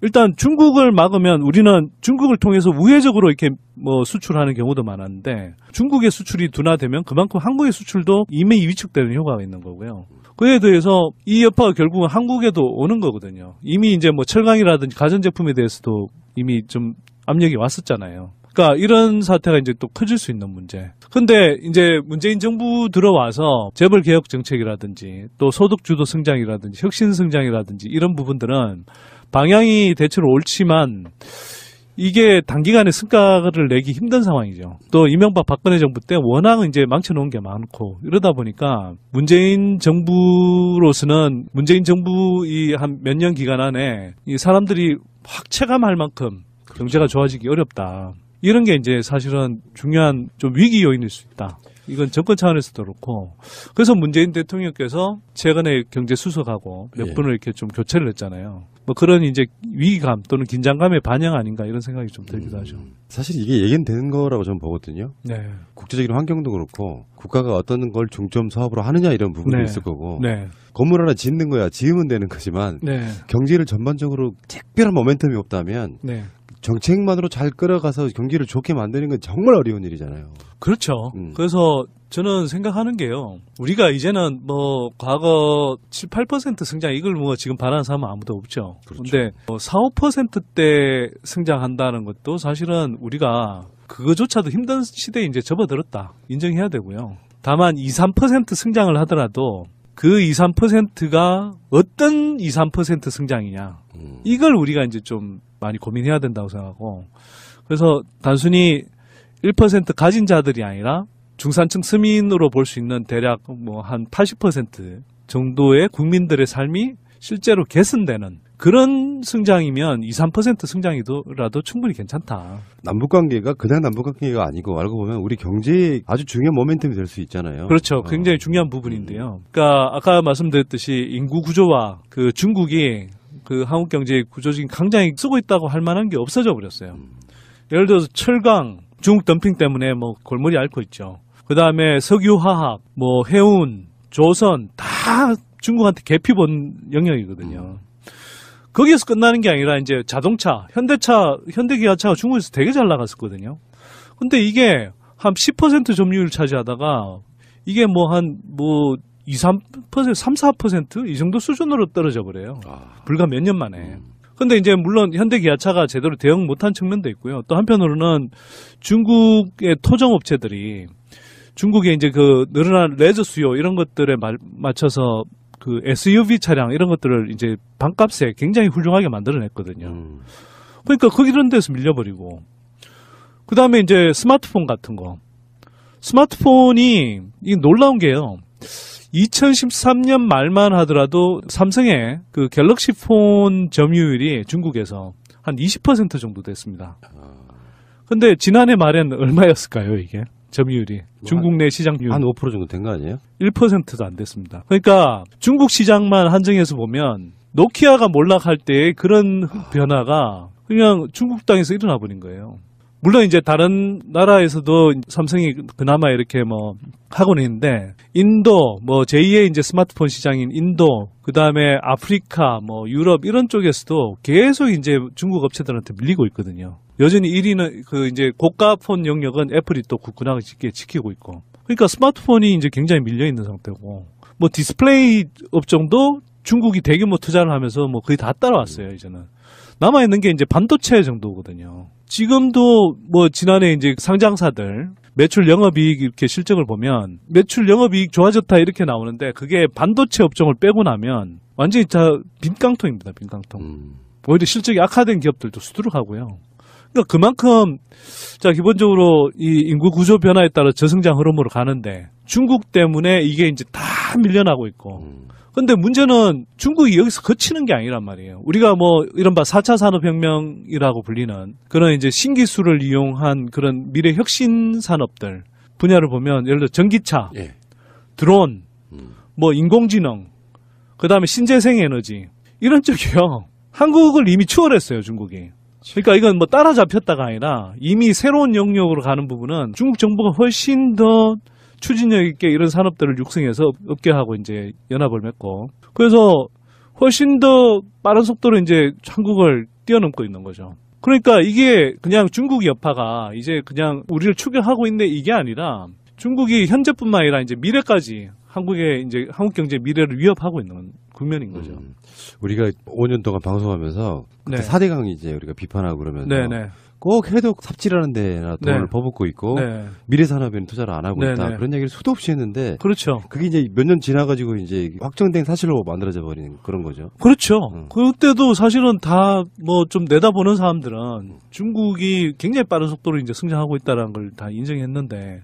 일단 중국을 막으면 우리는 중국을 통해서 우회적으로 이렇게 뭐 수출하는 경우도 많았는데 중국의 수출이 둔화되면 그만큼 한국의 수출도 이미 위축되는 효과가 있는 거고요. 그에 대해서 이 여파가 결국은 한국에도 오는 거거든요. 이미 이제 뭐 철강이라든지 가전제품에 대해서도 이미 좀 압력이 왔었잖아요. 그러니까 이런 사태가 이제 또 커질 수 있는 문제. 근데 이제 문재인 정부 들어와서 재벌 개혁 정책이라든지 또 소득 주도 성장이라든지 혁신 성장이라든지 이런 부분들은 방향이 대체로 옳지만 이게 단기간에 성과를 내기 힘든 상황이죠. 또 이명박 박근혜 정부 때 워낙 이제 망쳐놓은 게 많고 이러다 보니까 문재인 정부로서는 문재인 정부 이 한 몇 년 기간 안에 이 사람들이 확 체감할 만큼 경제가 좋아지기 어렵다. 이런 게 이제 사실은 중요한 좀 위기 요인일 수 있다. 이건 정권 차원에서도 그렇고. 그래서 문재인 대통령께서 최근에 경제 수석하고 몇 분을 이렇게 좀 교체를 했잖아요. 뭐 그런 이제 위기감 또는 긴장감의 반영 아닌가 이런 생각이 좀 들기도 하죠. 사실 이게 얘기는 되는 거라고 저는 보거든요. 네. 국제적인 환경도 그렇고 국가가 어떤 걸 중점 사업으로 하느냐 이런 부분도 네. 있을 거고 네. 건물 하나 짓는 거야 지으면 되는 거지만 네. 경제를 전반적으로 특별한 모멘텀이 없다면 네. 정책만으로 잘 끌어가서 경기를 좋게 만드는 건 정말 어려운 일이잖아요. 그렇죠. 그래서 저는 생각하는 게요. 우리가 이제는 뭐 과거 7, 8% 성장 이걸 뭐 지금 바라는 사람은 아무도 없죠. 그런데 뭐 4, 5%대 성장한다는 것도 사실은 우리가 그거조차도 힘든 시대에 이제 접어들었다. 인정해야 되고요. 다만 2, 3% 성장을 하더라도 그 2, 3%가 어떤 2, 3% 성장이냐. 이걸 우리가 이제 좀 많이 고민해야 된다고 생각하고 그래서 단순히 1% 가진 자들이 아니라 중산층 서민으로 볼 수 있는 대략 뭐 한 80% 정도의 국민들의 삶이 실제로 개선되는 그런 성장이면 2, 3% 성장이라도 충분히 괜찮다. 남북관계가 그냥 남북관계가 아니고 알고 보면 우리 경제에 아주 중요한 모멘텀이 될 수 있잖아요. 그렇죠. 굉장히 중요한 부분인데요. 그러니까 아까 말씀드렸듯이 인구 구조와 그 중국이 그 한국 경제의 구조적인 강장이 쓰고 있다고 할 만한 게 없어져 버렸어요. 예를 들어서 철강, 중국 덤핑 때문에 뭐 골머리 앓고 있죠. 그 다음에 석유화학, 뭐 해운, 조선 다 중국한테 개피 본 영역이거든요. 거기에서 끝나는 게 아니라 이제 자동차, 현대기아차가 중국에서 되게 잘 나갔었거든요. 근데 이게 한 10% 점유율 차지하다가 이게 뭐 한 2, 3%, 3, 4% 이 정도 수준으로 떨어져 버려요. 불과 몇 년 만에. 근데 이제 물론 현대기아차가 제대로 대응 못한 측면도 있고요. 또 한편으로는 중국의 토종업체들이 중국의 이제 그 늘어난 레저 수요 이런 것들에 맞춰서 그 SUV 차량 이런 것들을 이제 반값에 굉장히 훌륭하게 만들어냈거든요. 그러니까 이런 데서 밀려버리고. 그 다음에 이제 스마트폰 같은 거. 스마트폰이 이 놀라운 게요. 2013년 말만 하더라도 삼성의 그 갤럭시 폰 점유율이 중국에서 한 20% 정도 됐습니다. 근데 지난해 말에는 얼마였을까요, 이게? 점유율이. 중국 내 시장률. 한 5% 정도 된 거 아니에요? 1%도 안 됐습니다. 그러니까 중국 시장만 한정해서 보면 노키아가 몰락할 때의 그런 변화가 그냥 중국 땅에서 일어나 버린 거예요. 물론 이제 다른 나라에서도 삼성이 그나마 이렇게 뭐 하고는 있는데 인도 뭐 제2의 이제 스마트폰 시장인 인도 그다음에 아프리카 뭐 유럽 이런 쪽에서도 계속 이제 중국 업체들한테 밀리고 있거든요. 여전히 1위는 그 이제 고가 폰 영역은 애플이 또 굳건하게 지키고 있고. 그러니까 스마트폰이 이제 굉장히 밀려 있는 상태고 뭐 디스플레이 업종도 중국이 대규모 투자를 하면서 뭐 거의 다 따라왔어요, 이제는. 남아 있는 게 이제 반도체 정도거든요. 지금도 뭐 지난해 이제 상장사들 매출 영업이익 이렇게 실적을 보면 매출 영업이익 좋아졌다 이렇게 나오는데 그게 반도체 업종을 빼고 나면 완전히 다 빈깡통입니다. 빈깡통. 오히려 실적이 악화된 기업들도 수두룩하고요. 그러니까 그만큼 자 기본적으로 이 인구 구조 변화에 따라 저성장 흐름으로 가는데 중국 때문에 이게 이제 다 밀려나고 있고 근데 문제는 중국이 여기서 그치는 게 아니란 말이에요. 우리가 뭐 이른바 4차 산업혁명이라고 불리는 그런 이제 신기술을 이용한 그런 미래 혁신 산업들 분야를 보면 예를 들어 전기차, 드론, 뭐 인공지능, 그 다음에 신재생 에너지 이런 쪽이요. 한국을 이미 추월했어요, 중국이. 그러니까 이건 뭐 따라잡혔다가 아니라 이미 새로운 영역으로 가는 부분은 중국 정부가 훨씬 더 추진력 있게 이런 산업들을 육성해서 업계하고 이제 연합을 맺고 그래서 훨씬 더 빠른 속도로 이제 한국을 뛰어넘고 있는 거죠. 그러니까 이게 그냥 중국 여파가 이제 그냥 우리를 추격하고 있는 이게 아니라 중국이 현재뿐만 아니라 이제 미래까지 한국의 이제 한국 경제 미래를 위협하고 있는 국면인 거죠. 우리가 5년 동안 방송하면서 그때 네. 4대강 이제 우리가 비판하고 그러면서 네네. 꼭 해도 삽질하는 데나 돈을 네. 퍼붓고 있고 네. 미래 산업에는 투자를 안 하고 있다. 네네. 그런 얘기를 수도 없이 했는데 그렇죠. 그게 이제 몇 년 지나가지고 이제 확정된 사실로 만들어져 버리는 그런 거죠. 그렇죠. 그때도 사실은 다 뭐 좀 내다보는 사람들은 중국이 굉장히 빠른 속도로 이제 성장하고 있다는 걸 다 인정했는데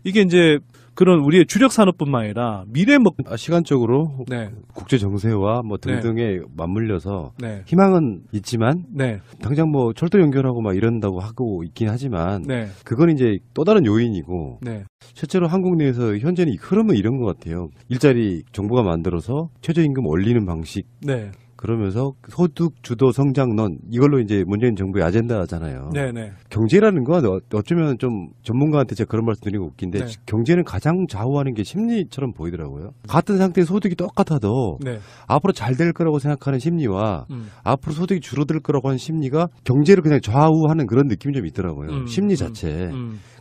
이게 이제 그런 우리의 주력 산업뿐만 아니라 미래 시간적으로 네. 국제 정세와 뭐 등등에 맞물려서 네. 희망은 있지만 네. 당장 뭐 철도 연결하고 막 이런다고 하고 있긴 하지만 네. 그건 이제 또 다른 요인이고 네. 실제로 한국 내에서 현재는 이 흐름은 이런 것 같아요. 일자리 정부가 만들어서 최저임금 올리는 방식 네. 그러면서 소득 주도 성장론 이걸로 이제 문재인 정부의 아젠다잖아요. 네. 네. 경제라는 건 어쩌면 좀 전문가한테 제가 그런 말씀 드리고 웃긴데 네. 경제는 가장 좌우하는 게 심리처럼 보이더라고요. 같은 상태의 소득이 똑같아도 네. 앞으로 잘 될 거라고 생각하는 심리와 앞으로 소득이 줄어들 거라고 하는 심리가 경제를 그냥 좌우하는 그런 느낌이 좀 있더라고요. 심리 자체에.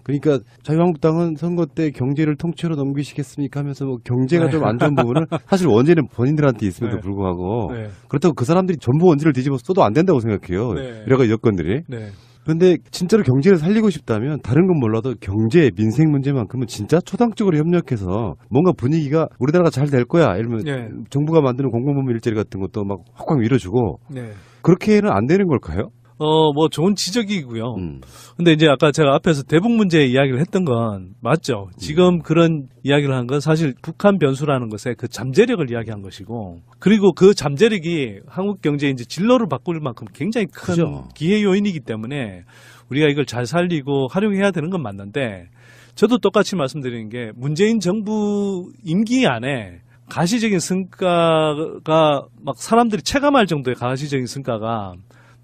그러니까 자유한국당은 선거 때 경제를 통째로 넘기시겠습니까 하면서 뭐 경제가 네. 좀 안 좋은 부분을 사실 원죄는 본인들한테 있음에도 네. 불구하고 네. 그렇다고 그 사람들이 전부 원죄를 뒤집어 써도 안 된다고 생각해요. 네. 여러 가지 여건들이. 네. 그런데 진짜로 경제를 살리고 싶다면 다른 건 몰라도 경제, 민생 문제만큼은 진짜 초당적으로 협력해서 뭔가 분위기가 우리나라가 잘 될 거야. 예를 들면 네. 정부가 만드는 공공부문 일자리 같은 것도 막 확확 밀어주고 네. 그렇게는 안 되는 걸까요? 뭐 좋은 지적이고요. 근데 이제 아까 제가 앞에서 대북 문제 이야기를 했던 건 맞죠. 지금 그런 이야기를 한 건 사실 북한 변수라는 것에 그 잠재력을 이야기한 것이고 그리고 그 잠재력이 한국 경제의 이제 진로를 바꿀 만큼 굉장히 큰 그죠. 기회 요인이기 때문에 우리가 이걸 잘 살리고 활용해야 되는 건 맞는데 저도 똑같이 말씀드리는 게 문재인 정부 임기 안에 가시적인 성과가 막 사람들이 체감할 정도의 가시적인 성과가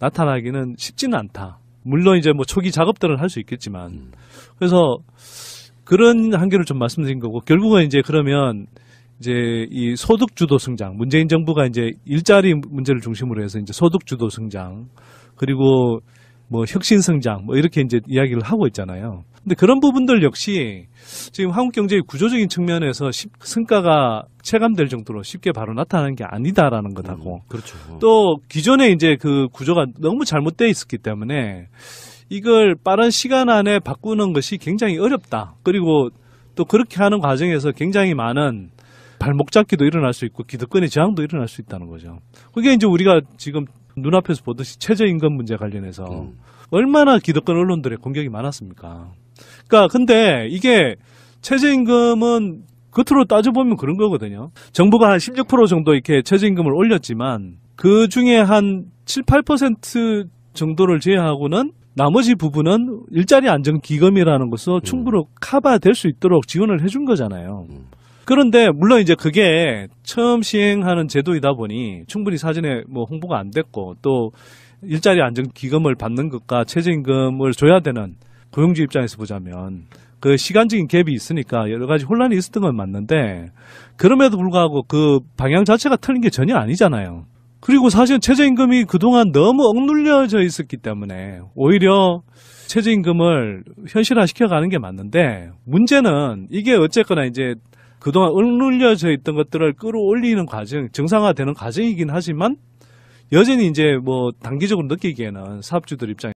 나타나기는 쉽지는 않다. 물론 이제 뭐 초기 작업들은 할 수 있겠지만 그래서 그런 한계를 좀 말씀드린 거고 결국은 이제 그러면 이제 이 소득 주도 성장 문재인 정부가 이제 일자리 문제를 중심으로 해서 이제 소득 주도 성장 그리고 뭐 혁신 성장 뭐 이렇게 이제 이야기를 하고 있잖아요. 근데 그런 부분들 역시 지금 한국 경제의 구조적인 측면에서 성과가 체감될 정도로 쉽게 바로 나타나는 게 아니다라는 것하고 그렇죠. 또 기존에 이제 그 구조가 너무 잘못되어 있었기 때문에 이걸 빠른 시간 안에 바꾸는 것이 굉장히 어렵다. 그리고 또 그렇게 하는 과정에서 굉장히 많은 발목 잡기도 일어날 수 있고 기득권의 저항도 일어날 수 있다는 거죠. 그게 이제 우리가 지금 눈앞에서 보듯이 최저임금 문제 관련해서 얼마나 기득권 언론들의 공격이 많았습니까? 그러니까 근데 이게 최저임금은 겉으로 따져보면 그런 거거든요. 정부가 한 16% 정도 이렇게 최저임금을 올렸지만 그 중에 한 7, 8% 정도를 제외하고는 나머지 부분은 일자리 안정기금이라는 것으로 충분히 커버될 수 있도록 지원을 해준 거잖아요. 그런데 물론 이제 그게 처음 시행하는 제도이다 보니 충분히 사전에 뭐 홍보가 안 됐고 또 일자리 안정기금을 받는 것과 최저임금을 줘야 되는 고용주 입장에서 보자면 그 시간적인 갭이 있으니까 여러 가지 혼란이 있었던 건 맞는데 그럼에도 불구하고 그 방향 자체가 틀린 게 전혀 아니잖아요. 그리고 사실 최저임금이 그동안 너무 억눌려져 있었기 때문에 오히려 최저임금을 현실화시켜가는 게 맞는데 문제는 이게 어쨌거나 이제 그동안 억눌려져 있던 것들을 끌어올리는 과정, 정상화되는 과정이긴 하지만 여전히 이제 뭐 단기적으로 느끼기에는 사업주들 입장에